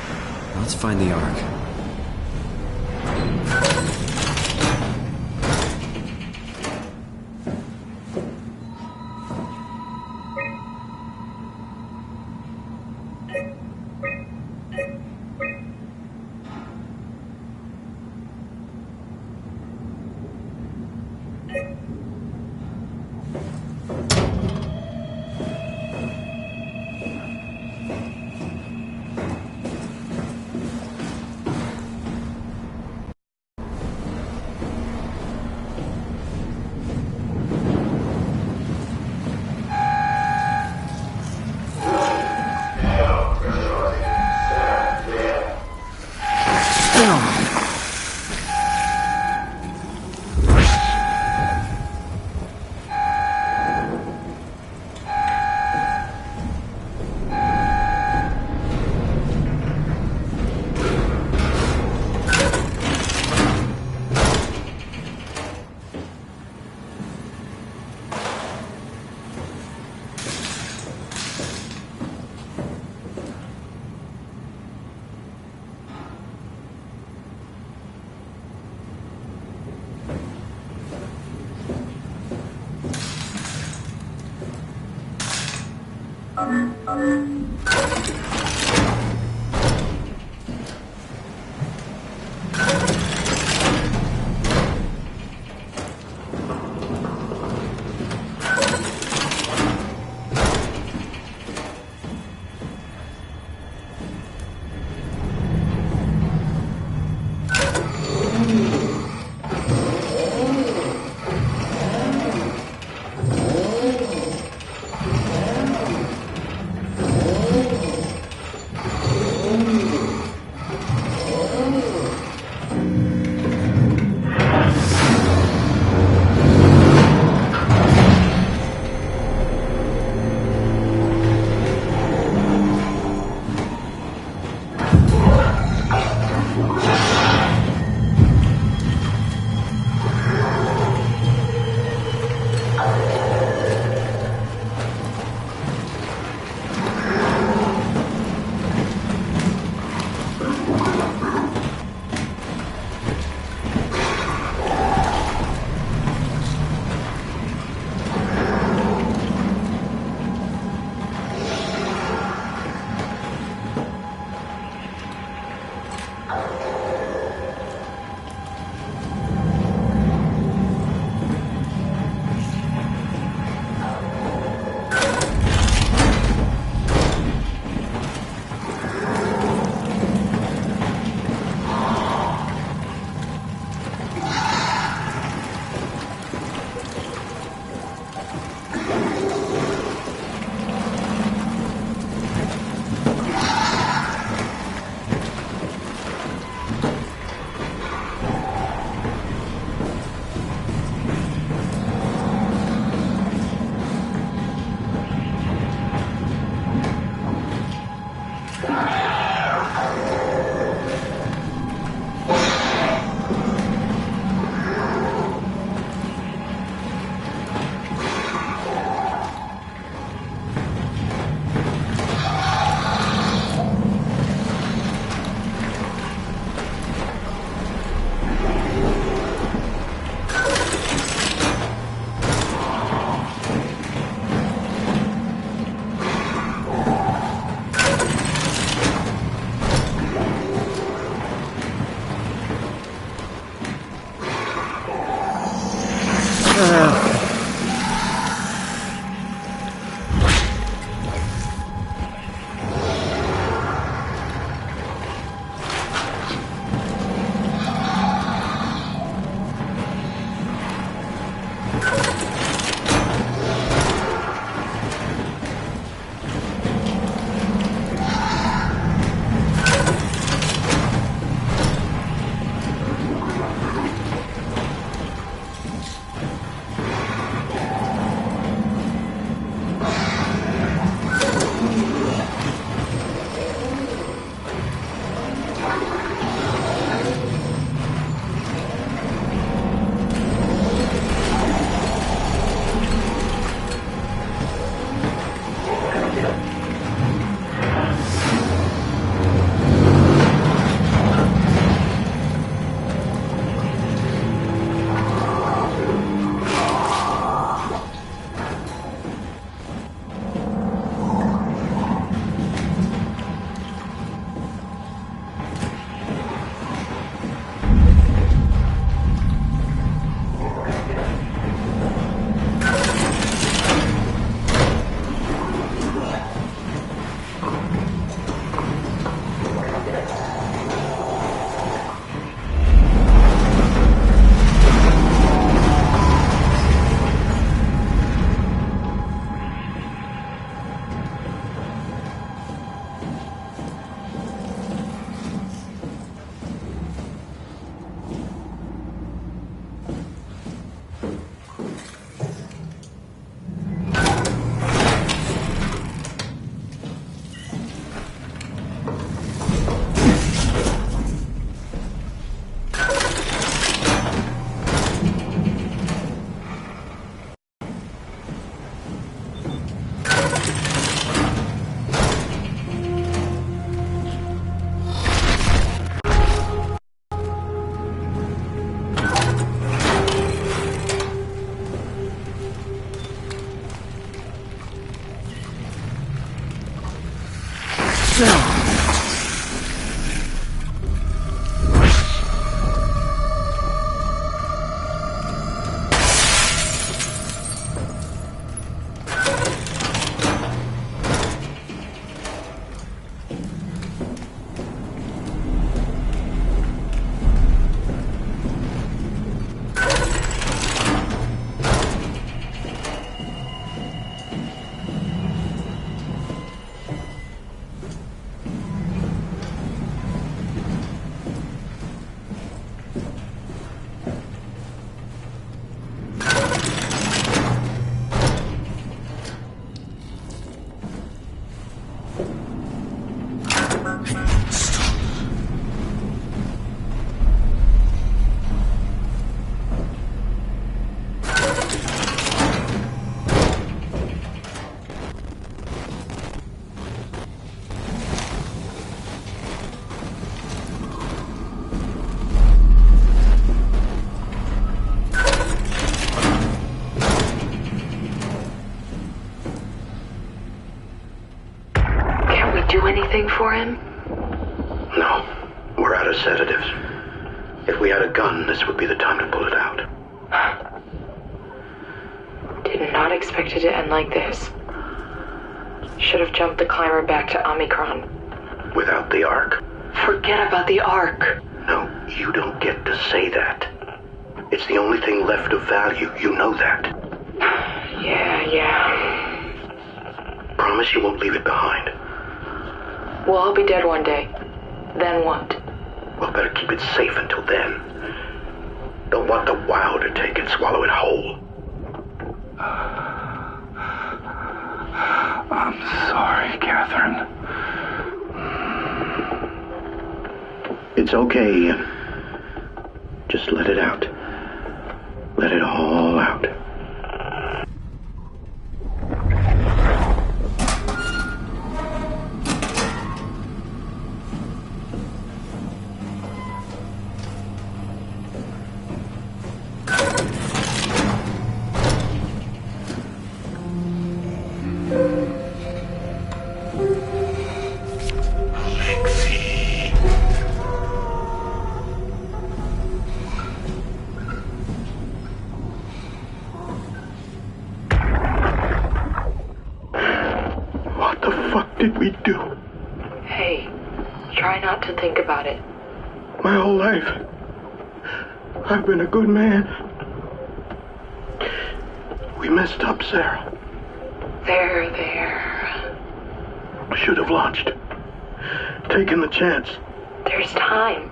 Let's find the Ark. for him? No. We're out of sedatives. If we had a gun, this would be the time to pull it out. Did not expect it to end like this. Should have jumped the climber back to Omicron. Without the Ark? Forget about the Ark. No, you don't get to say that. It's the only thing left of value, you know that. Yeah. Promise you won't leave it behind. We'll all be dead one day. Then what? Well, better keep it safe until then. Don't want the WOW to take and swallow it whole. I'm sorry, Catherine. It's okay, Ian. Just let it out. Let it all out. Did we do? Hey, try not to think about it. My whole life, I've been a good man. We messed up, Sarah. There. Should have launched. Taken the chance. There's time.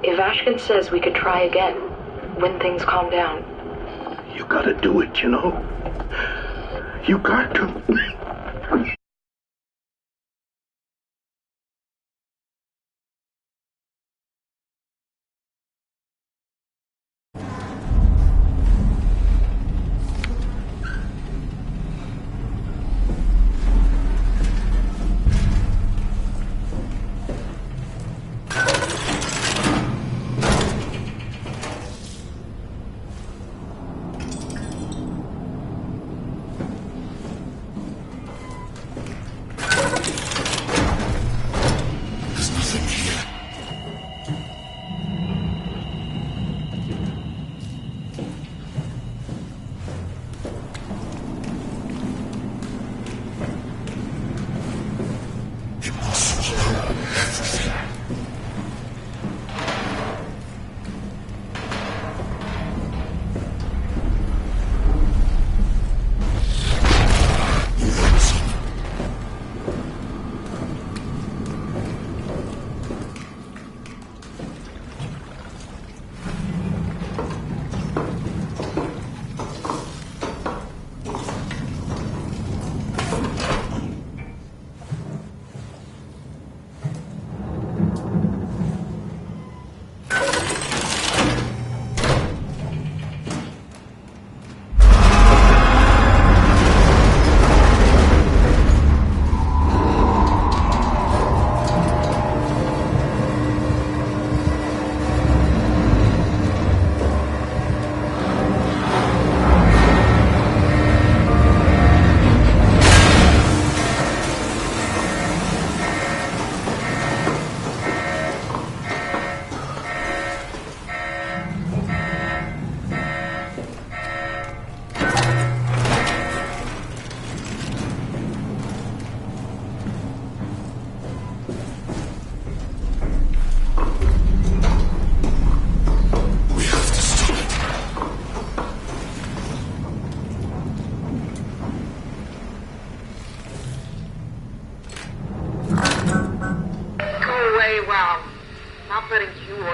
If Ashkin says we could try again, when things calm down. You gotta do it, you know? You got to.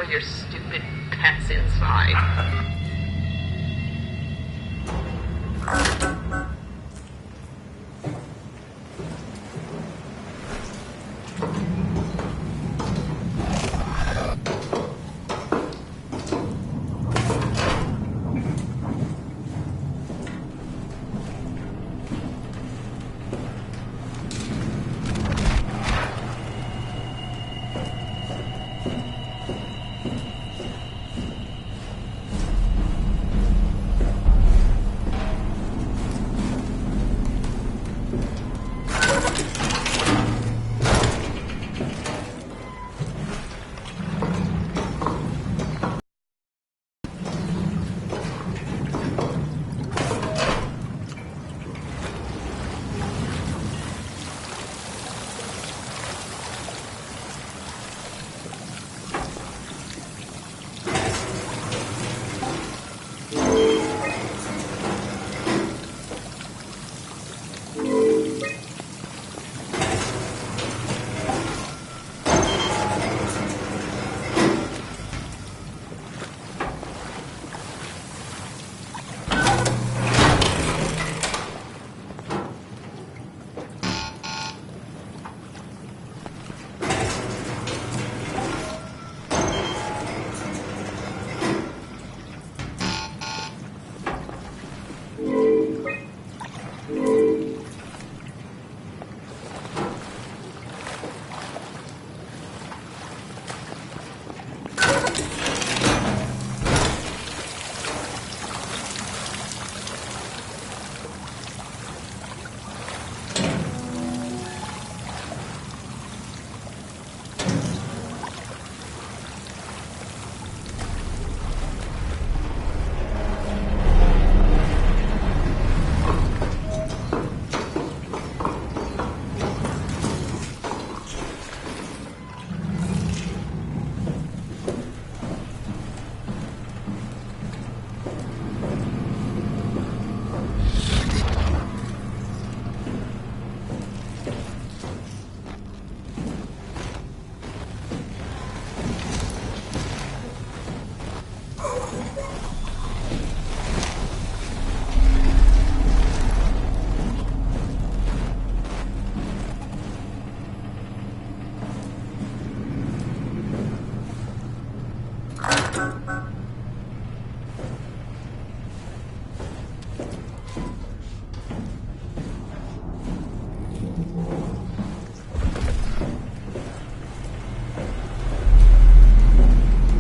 Your stupid pets inside.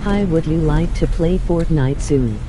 Hi, would you like to play Fortnite soon?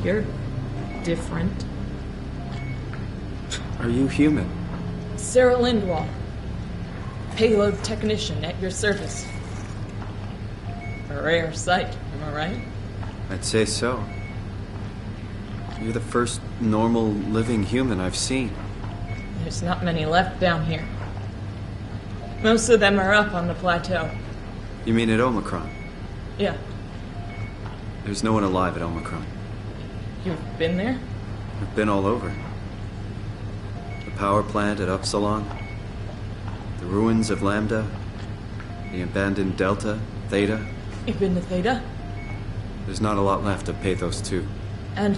You're different. Are you human? Sarah Lindwall, payload technician at your service. A rare sight, am I right? I'd say so. You're the first normal living human I've seen. There's not many left down here. Most of them are up on the plateau. You mean at Omicron? Yeah. There's no one alive at Omicron. You've been there? I've been all over. The power plant at Upsilon, the ruins of Lambda, the abandoned Delta, Theta. You've been to Theta? There's not a lot left of Pathos 2. And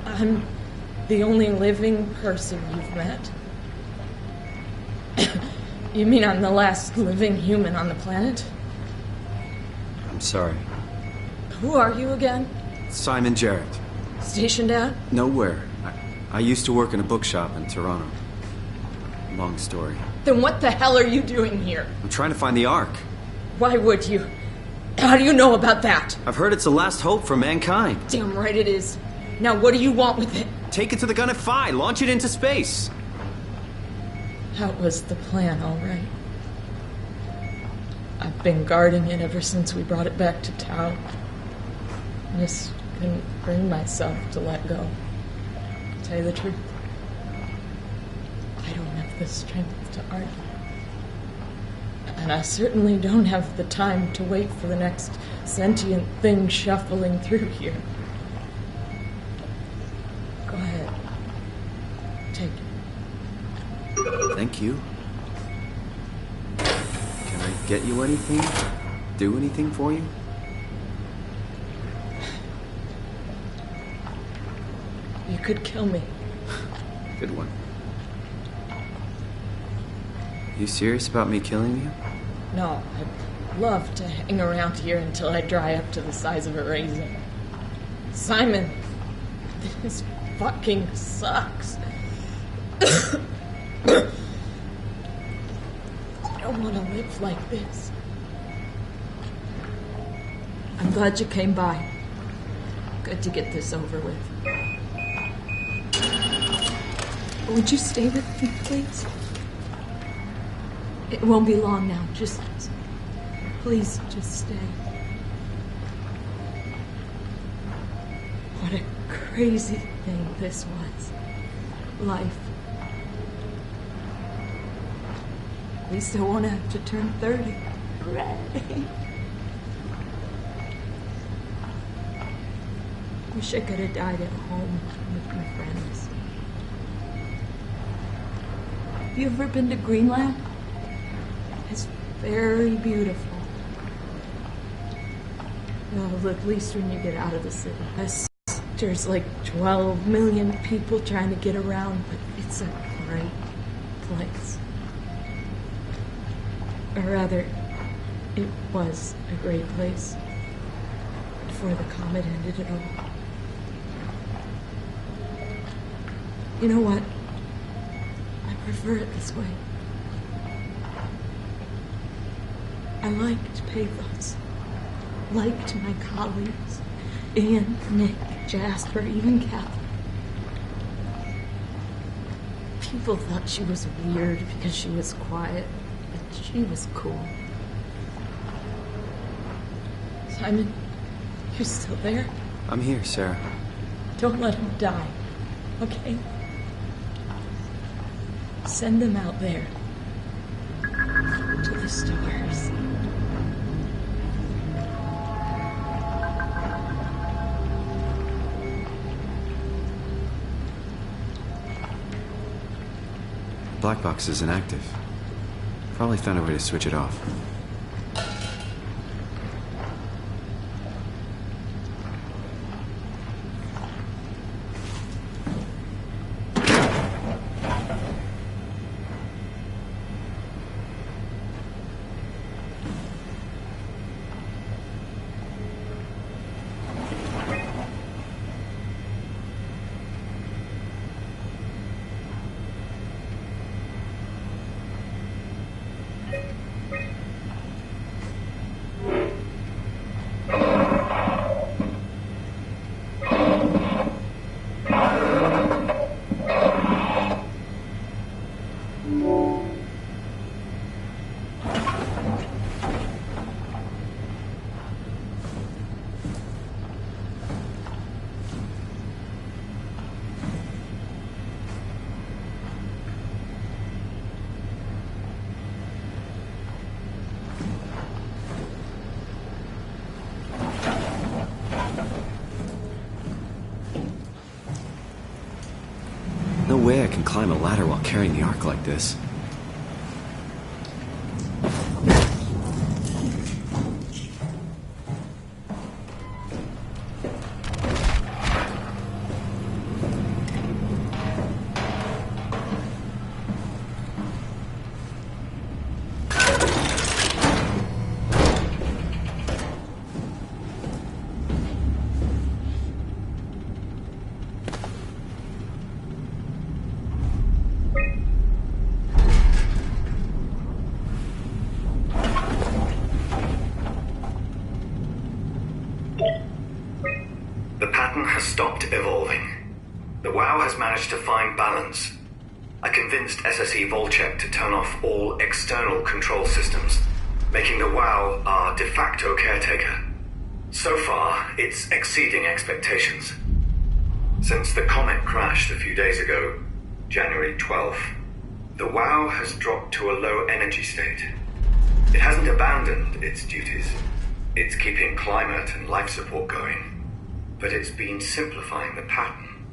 I'm the only living person you've met? You mean I'm the last living human on the planet? I'm sorry. Who are you again? Simon Jarrett. Stationed out? Nowhere. I used to work in a bookshop in Toronto. Long story. Then what the hell are you doing here? I'm trying to find the Ark. Why would you? How do you know about that? I've heard it's the last hope for mankind. Damn right it is. Now what do you want with it? Take it to the Gun at Phi. Launch it into space. That was the plan, all right. I've been guarding it ever since we brought it back to Tau. Just couldn't bring myself to let go. To tell you the truth, I don't have the strength to argue. And I certainly don't have the time to wait for the next sentient thing shuffling through here. Go ahead. Take it. Thank you. Can I get you anything? Do anything for you? You could kill me. Good one. You serious about me killing you? No, I'd love to hang around here until I dry up to the size of a raisin. Simon, this fucking sucks. I don't want to live like this. I'm glad you came by. Good to get this over with. Would you stay with me, please? It won't be long now. Please, just stay. What a crazy thing this was. Life. At least I won't have to turn 30. Hooray. Wish I could have died at home with my friends. Have you ever been to Greenland? It's very beautiful. Well, at least when you get out of the city. There's like 12 million people trying to get around, but it's a great place. Or rather, it was a great place before the comet ended it all. You know what? I prefer it this way. I liked Pathos. Liked my colleagues. Ian, Nick, Jasper, even Catherine. People thought she was weird because she was quiet, but she was cool. Simon, you still there? I'm here, Sarah. Don't let him die, okay? Send them out there. To the stars. Black box is inactive. Probably found a way to switch it off. climb a ladder while carrying the Ark like this. The pattern has stopped evolving. The WoW has managed to find balance. I convinced SSE Volcheck to turn off all external control systems, making the WoW our de facto caretaker. So far, it's exceeding expectations. Since the comet crashed a few days ago, January 12th, the WoW has dropped to a low energy state. It hasn't abandoned its duties. It's keeping climate and life support going. But it's been simplifying the pattern,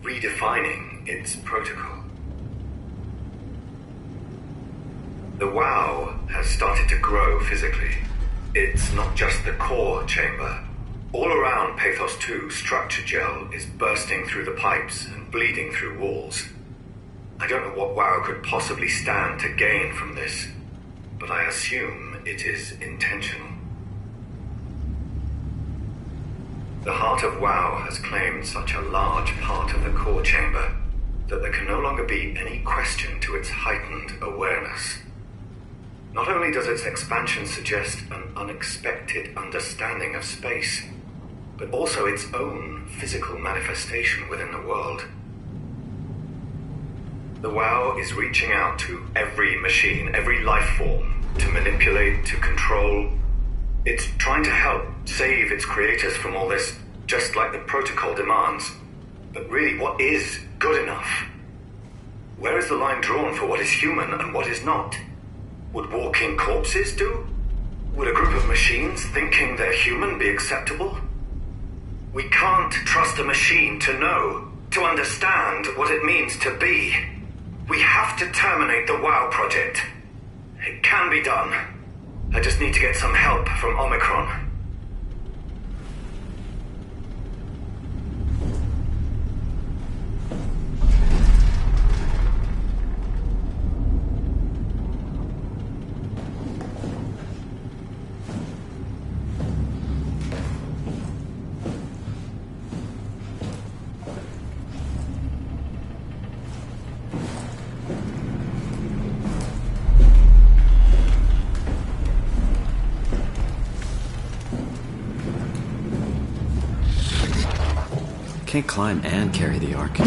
redefining its protocol. The WoW has started to grow physically. It's not just the core chamber. All around Pathos 2, structure gel is bursting through the pipes and bleeding through walls. I don't know what WoW could possibly stand to gain from this, but I assume it is intentional. The heart of WoW has claimed such a large part of the core chamber that there can no longer be any question to its heightened awareness. Not only does its expansion suggest an unexpected understanding of space, but also its own physical manifestation within the world. The WoW is reaching out to every machine, every life form, to manipulate, to control. It's trying to help save its creators from all this, just like the protocol demands. But really, what is good enough? Where is the line drawn for what is human and what is not? Would walking corpses do? Would a group of machines thinking they're human be acceptable? We can't trust a machine to know, to understand what it means to be. We have to terminate the WoW project. It can be done. I just need to get some help from Omicron. Can't climb and carry the Ark.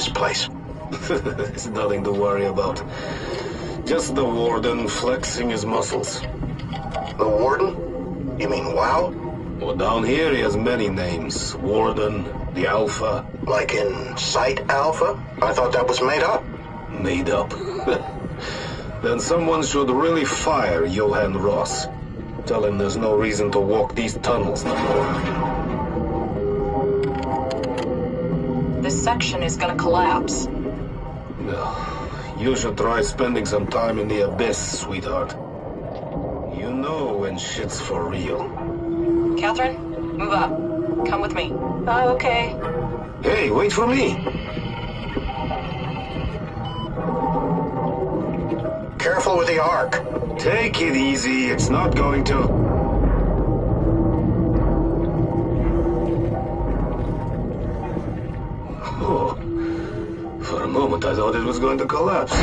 this place? It's nothing to worry about. Just the warden flexing his muscles. The warden? You mean WoW? Well, down here he has many names. Warden, the Alpha. Like in Site Alpha? I thought that was made up. Made up. Then someone should really fire Johan Ross. Tell him there's no reason to walk these tunnels no more. This section is gonna collapse. You should try spending some time in the Abyss, sweetheart. You know when shit's for real. Catherine, move up. Come with me. Oh, okay. Hey, wait for me! Careful with the arc. Take it easy, it's not going to... Oh, for a moment I thought it was going to collapse.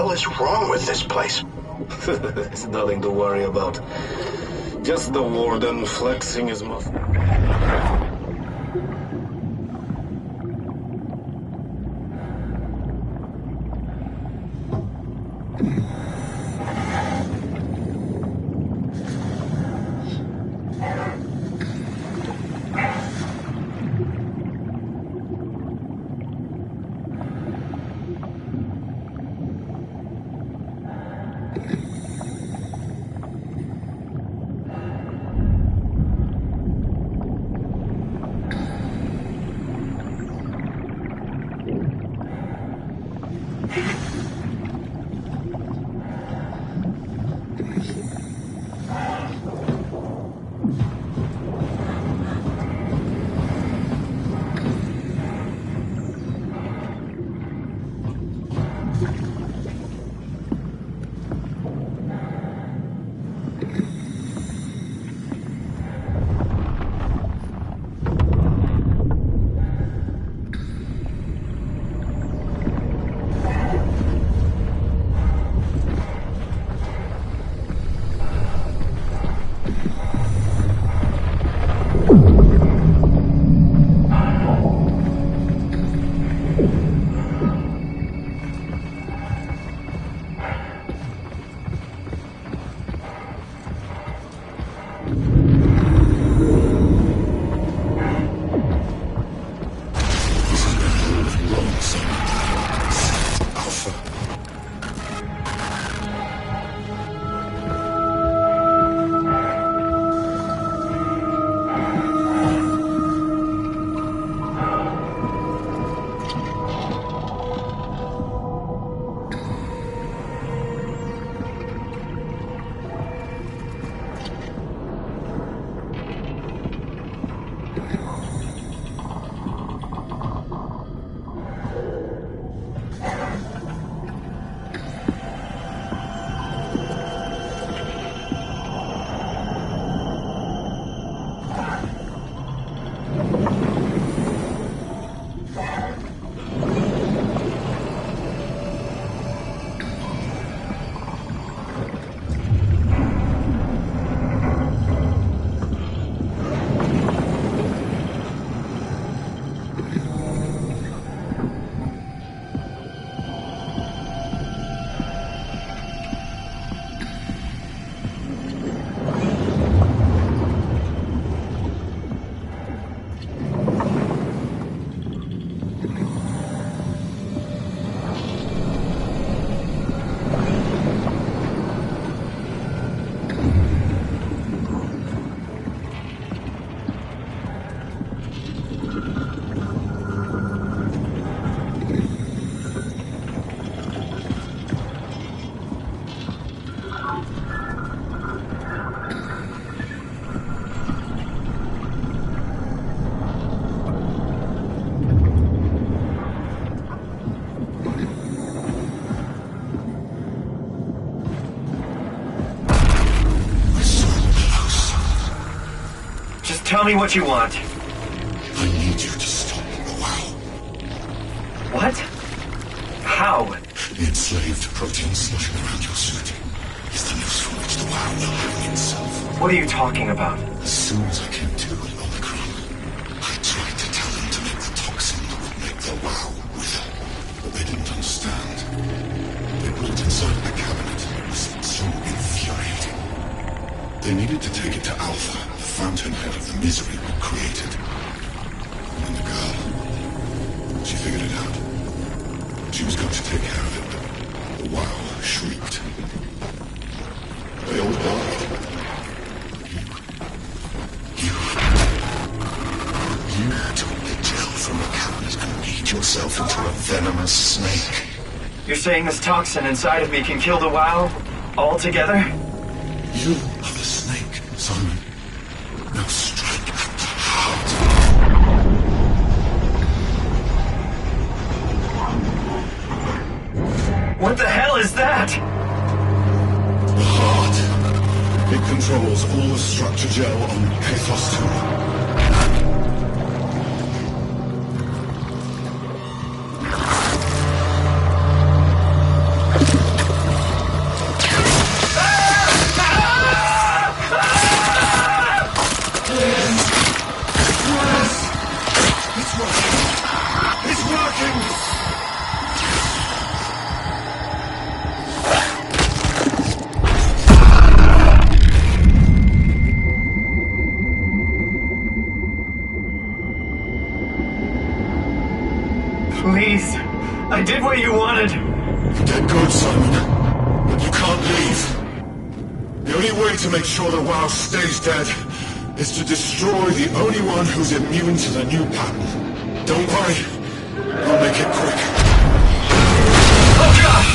What is wrong with this place? It's nothing to worry about. Just the warden flexing his muscles. tell me what you want. I need you to stop the WoW. What? How? The enslaved protein slushing around your suit is the noose from which the WoW will hang itself. What are you talking about? As soon as I came to with Omicron, I tried to tell them to make the toxin that would make the WoW wither, but they didn't understand. They put it inside a cabinet. It was so infuriating. They needed to take it to Alpha, the fountainhead of the misery we created. And the girl, she figured it out. She was going to take care of it, but the WoW shrieked. They all died. You took the gel from the cabinet and made yourself into a venomous snake. You're saying this toxin inside of me can kill the WoW altogether? You are the snake, Simon. Now strike at the heart. What the hell is that? The heart. It controls all the structure gel on Pathos 2. Please, I did what you wanted. You did good, Simon. But you can't leave. The only way to make sure the WoW stays dead is to destroy the only one who's immune to the new pattern. Don't worry. I'll make it quick. Oh, God!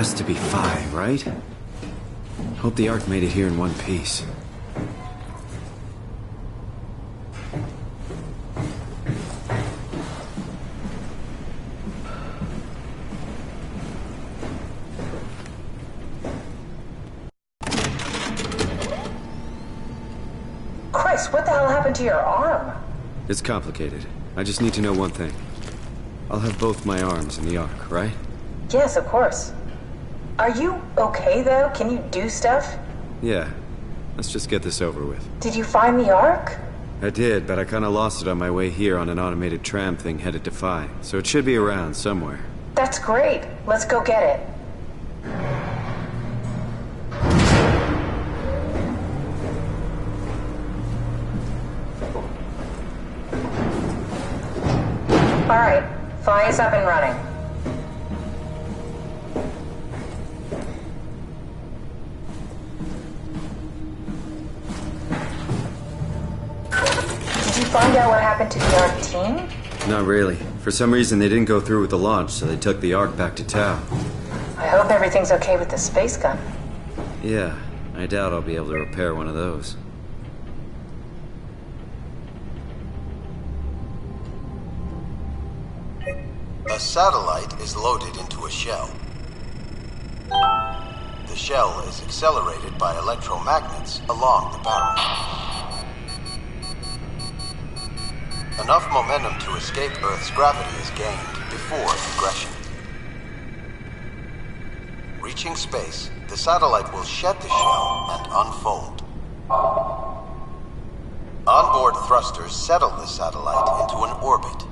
has to be Phi, right? Hope the Ark made it here in one piece. Chris, what the hell happened to your arm? It's complicated. I just need to know one thing. I'll have both my arms in the Ark, right? Yes, of course. Are you okay, though? Can you do stuff? Yeah. Let's just get this over with. Did you find the Ark? I did, but I kinda lost it on my way here on an automated tram thing headed to Phi, so it should be around somewhere. That's great. Let's go get it. Alright, Phi is up and running. Did you find out what happened to the Ark team? Not really. For some reason, they didn't go through with the launch, so they took the Ark back to Tau. I hope everything's okay with the space gun. Yeah, I doubt I'll be able to repair one of those. A satellite is loaded into a shell. The shell is accelerated by electromagnets along the barrel. Enough momentum to escape Earth's gravity is gained before regression. Reaching space, the satellite will shed the shell and unfold. Onboard thrusters settle the satellite into an orbit.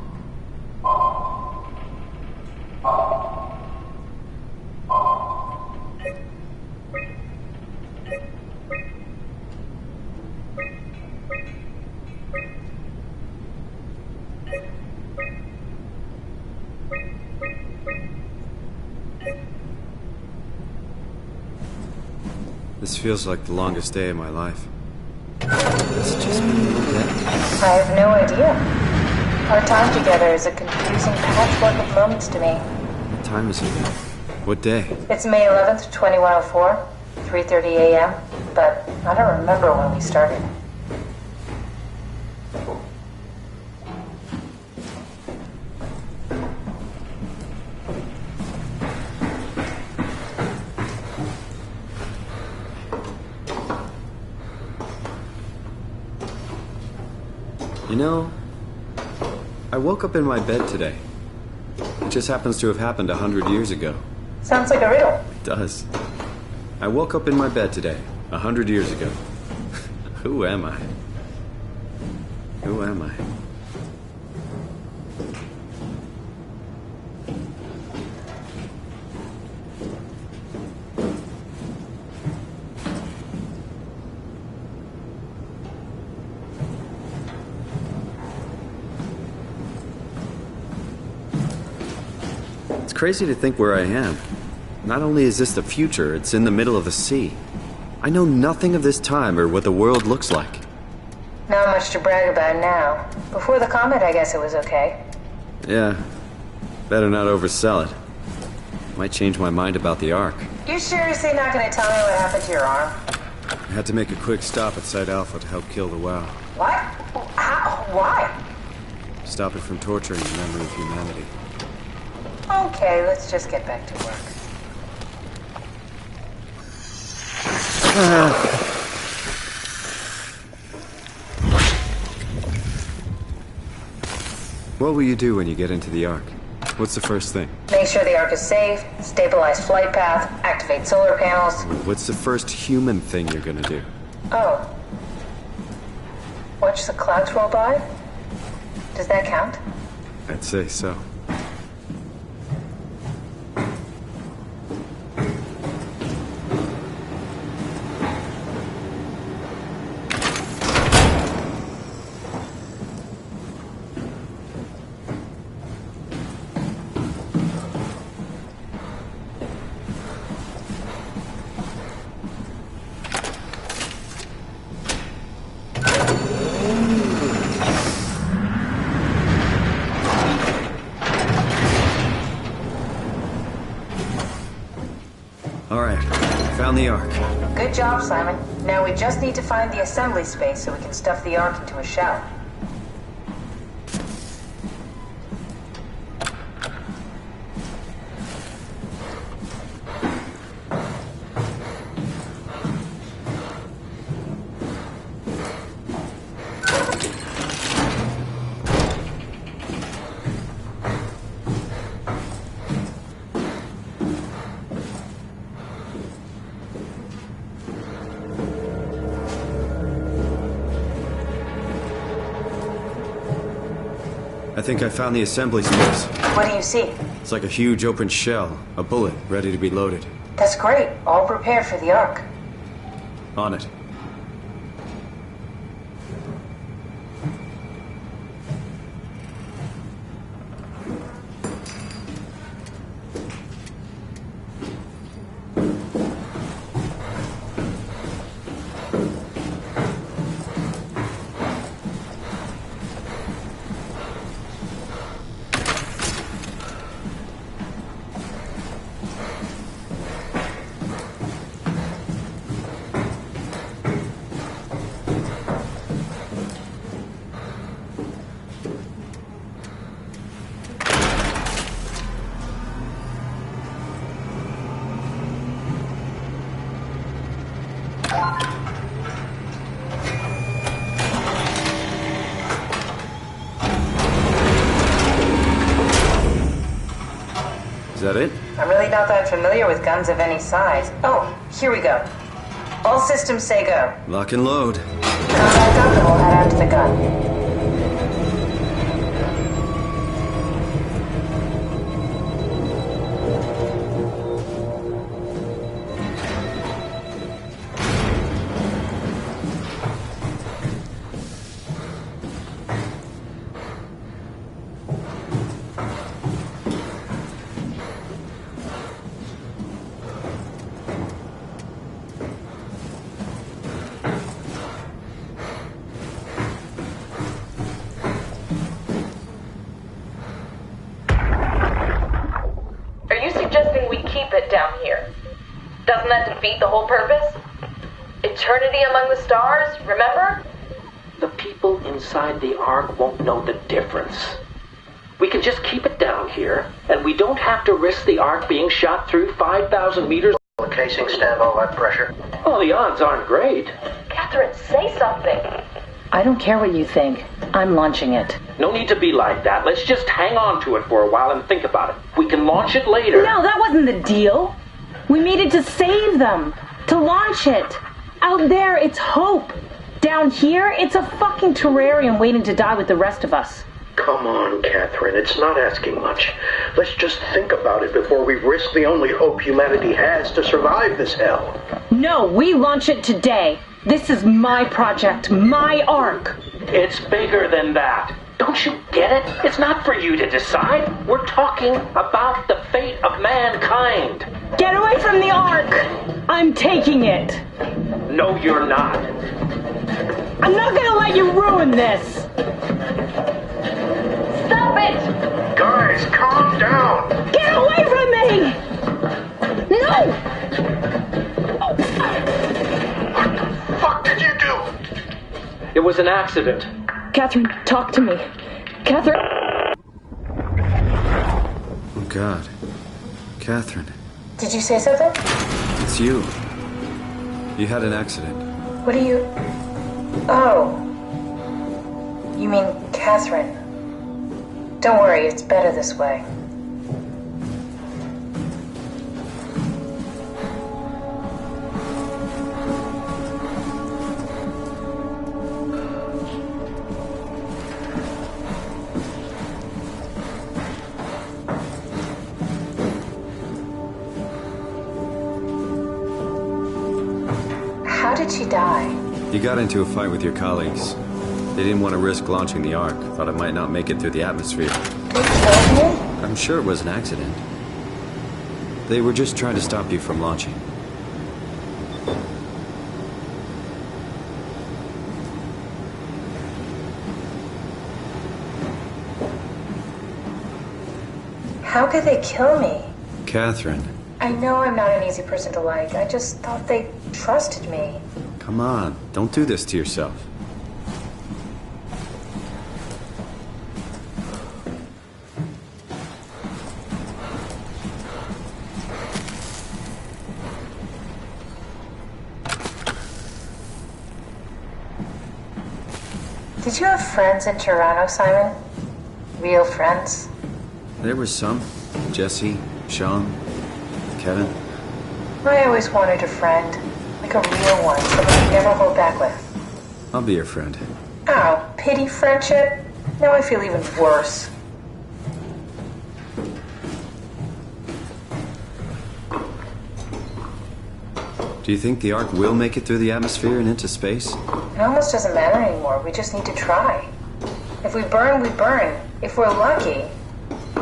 This feels like the longest day of my life. Has it just been a little bit? I have no idea. Our time together is a confusing patchwork of moments to me. What time is it? What day? It's May 11th, 2104, 3:30 a.m., but I don't remember when we started. You know, I woke up in my bed today. It just happens to have happened 100 years ago. Sounds like a riddle. It does. I woke up in my bed today, 100 years ago. Who am I? Who am I? It's crazy to think where I am. Not only is this the future, it's in the middle of the sea. I know nothing of this time or what the world looks like. Not much to brag about now. Before the comet, I guess it was okay. Yeah, better not oversell it. Might change my mind about the Ark. You seriously not gonna tell me what happened to your arm? I had to make a quick stop at Site Alpha to help kill the WoW. What? How? Why? Stop it from torturing the memory of humanity. Okay, let's just get back to work. What will you do when you get into the Ark? What's the first thing? Make sure the Ark is safe, stabilize flight path, activate solar panels. What's the first human thing you're gonna do? Oh. Watch the clouds roll by? Does that count? I'd say so. Alright, found the Ark. Good job, Simon. Now we just need to find the assembly space so we can stuff the Ark into a shell. I think I found the assembly space. What do you see? It's like a huge open shell, a bullet ready to be loaded. That's great. All prepared for the Ark. On it. Is that it? I'm really not that familiar with guns of any size. Oh, here we go. All systems say go. Lock and load. Come back up and we'll head out to the gun. Down here. Doesn't that defeat the whole purpose? Eternity among the stars, remember? The people inside the Ark won't know the difference. We can just keep it down here, and we don't have to risk the Ark being shot through 5,000 meters. Will the casing stand all that pressure? Well, the odds aren't great. Catherine, say something. I don't care what you think. I'm launching it. No need to be like that. Let's just hang on to it for a while and think about it. We can launch it later. No, that wasn't the deal. We made it to save them. To launch it. Out there, it's hope. Down here, it's a fucking terrarium waiting to die with the rest of us. Come on, Catherine. It's not asking much. Let's just think about it before we risk the only hope humanity has to survive this hell. No, we launch it today. This is my project, my Ark. It's bigger than that. Don't you get it? It's not for you to decide. We're talking about the fate of mankind. Get away from the Ark! I'm taking it. No, you're not. I'm not gonna let you ruin this. Stop it! Guys, calm down. Get away from me! No! What the fuck did you do? It was an accident. Catherine, talk to me. Catherine! Oh, God. Catherine. Did you say something? It's you. You had an accident. What do you... Oh. You mean Catherine. Don't worry, it's better this way. How did she die? You got into a fight with your colleagues. They didn't want to risk launching the Ark. Thought it might not make it through the atmosphere. They killed me? I'm sure it was an accident. They were just trying to stop you from launching. How could they kill me? Catherine. I know I'm not an easy person to like. I just thought they trusted me. Come on, don't do this to yourself. Did you have friends in Toronto, Simon? Real friends? There were some. Jesse, Sean, Kevin. I always wanted a friend. Like a real one, someone I'd never hold back with. I'll be your friend. Oh, pity friendship? Now I feel even worse. Do you think the Ark will make it through the atmosphere and into space? It almost doesn't matter anymore. We just need to try. If we burn, we burn. If we're lucky,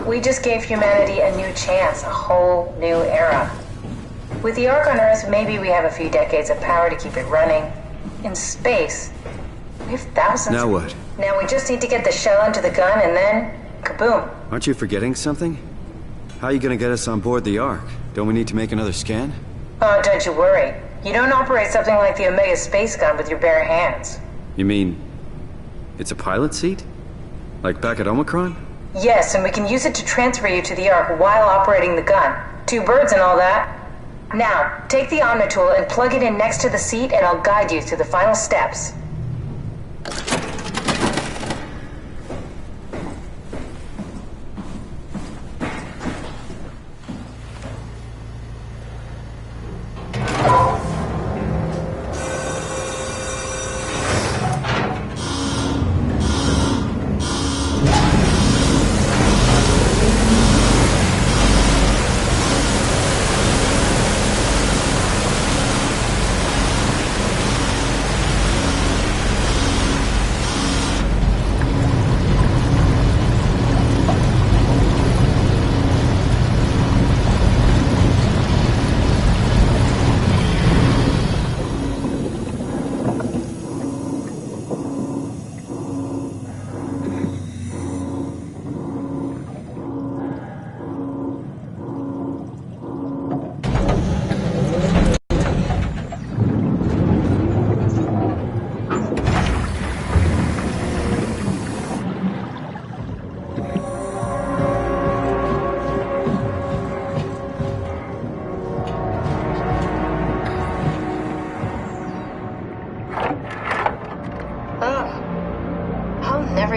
we just gave humanity a new chance, a whole new era. With the Ark on Earth, maybe we have a few decades of power to keep it running. In space, we have thousands. Now what? Now we just need to get the shell into the gun and then, kaboom. Aren't you forgetting something? How are you gonna get us on board the Ark? Don't we need to make another scan? Oh, don't you worry. You don't operate something like the Omega space gun with your bare hands. You mean, it's a pilot seat? Like back at Omicron? Yes, and we can use it to transfer you to the Ark while operating the gun. 2 birds and all that. Now, take the Omnitool and plug it in next to the seat and I'll guide you through the final steps.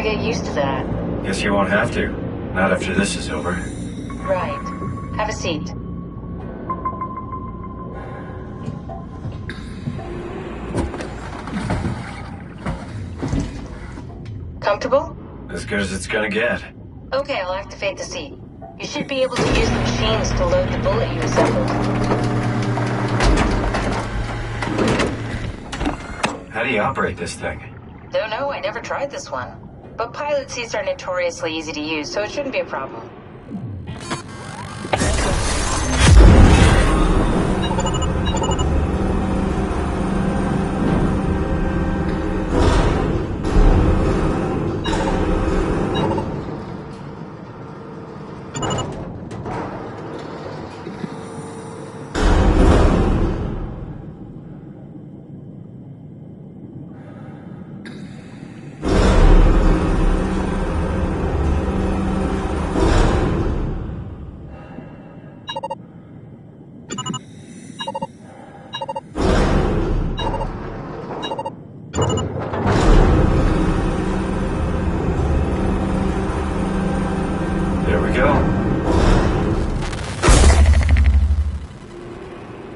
Get used to that. Guess you won't have to. Not after this is over. Right. Have a seat. Comfortable? As good as it's gonna get. Okay, I'll activate the seat. You should be able to use the machines to load the bullet you assembled. How do you operate this thing? Don't know, I never tried this one. But pilot seats are notoriously easy to use, so it shouldn't be a problem.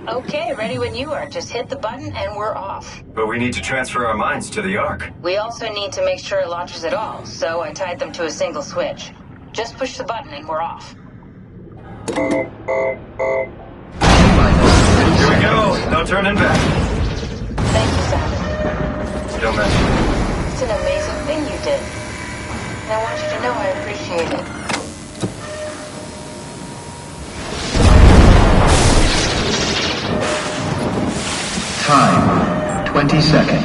Okay, ready when you are. Just hit the button and we're off. But we need to transfer our minds to the Ark. We also need to make sure it launches at all, so I tied them to a single switch. Just push the button and we're off. Here we go. No turning back. Thank you, Simon. Don't mention it. It's an amazing thing you did. And I want you to know I appreciate it. Time, 20 seconds.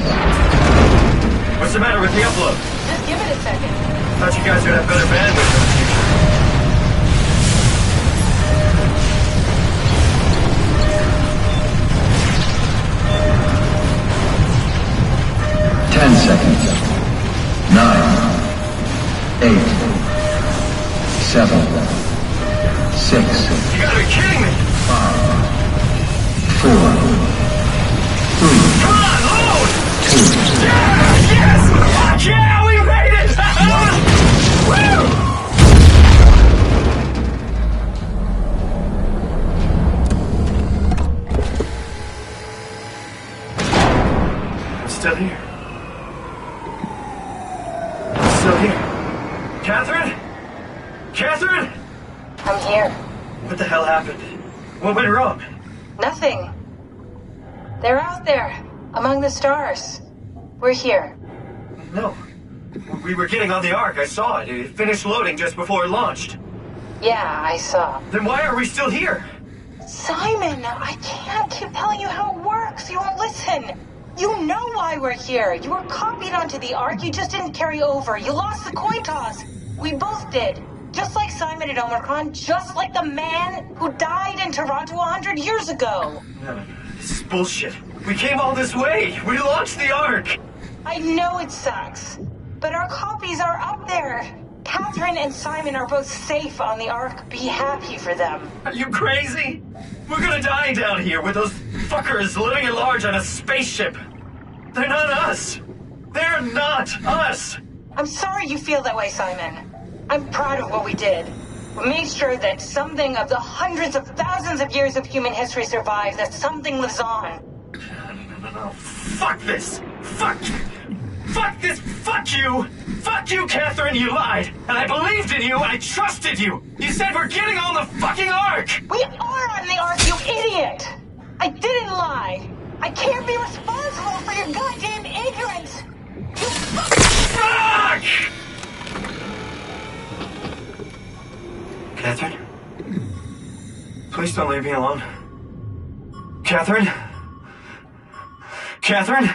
What's the matter with the upload? Just give it a second. Thought you guys would have better bandwidth in the future. 6. You gotta be kidding me! 5, 4, 3. Come on, load! 2. Yeah! Yes! Fuck yeah! We made it! Woo! I'm still here. I'm still here. Catherine? Catherine? I'm here. What the hell happened? What went wrong? Nothing. They're out there, among the stars. We're here. No. We were getting on the Ark. I saw it. It finished loading just before it launched. Yeah, I saw. Then why are we still here? Simon, I can't keep telling you how it works. You won't listen. You know why we're here. You were copied onto the Ark. You just didn't carry over. You lost the coin toss. We both did. Just like Simon at Omicron, just like the man who died in Toronto 100 years ago. No, this is bullshit. We came all this way. We launched the Ark. I know it sucks, but our copies are up there. Catherine and Simon are both safe on the Ark. Be happy for them. Are you crazy? We're gonna die down here with those fuckers living at large on a spaceship. They're not us. They're not us. I'm sorry you feel that way, Simon. I'm proud of what we did. We made sure that something of the hundreds of thousands of years of human history survives, that something lives on. No. Fuck this. Fuck this. Fuck you. Fuck you, Catherine. You lied. And I believed in you. I trusted you. You said we're getting on the fucking Ark. We are on the Ark, you idiot. I didn't lie. I can't be responsible for your goddamn ignorance. You fuck! Catherine? Please don't leave me alone. Catherine? Catherine?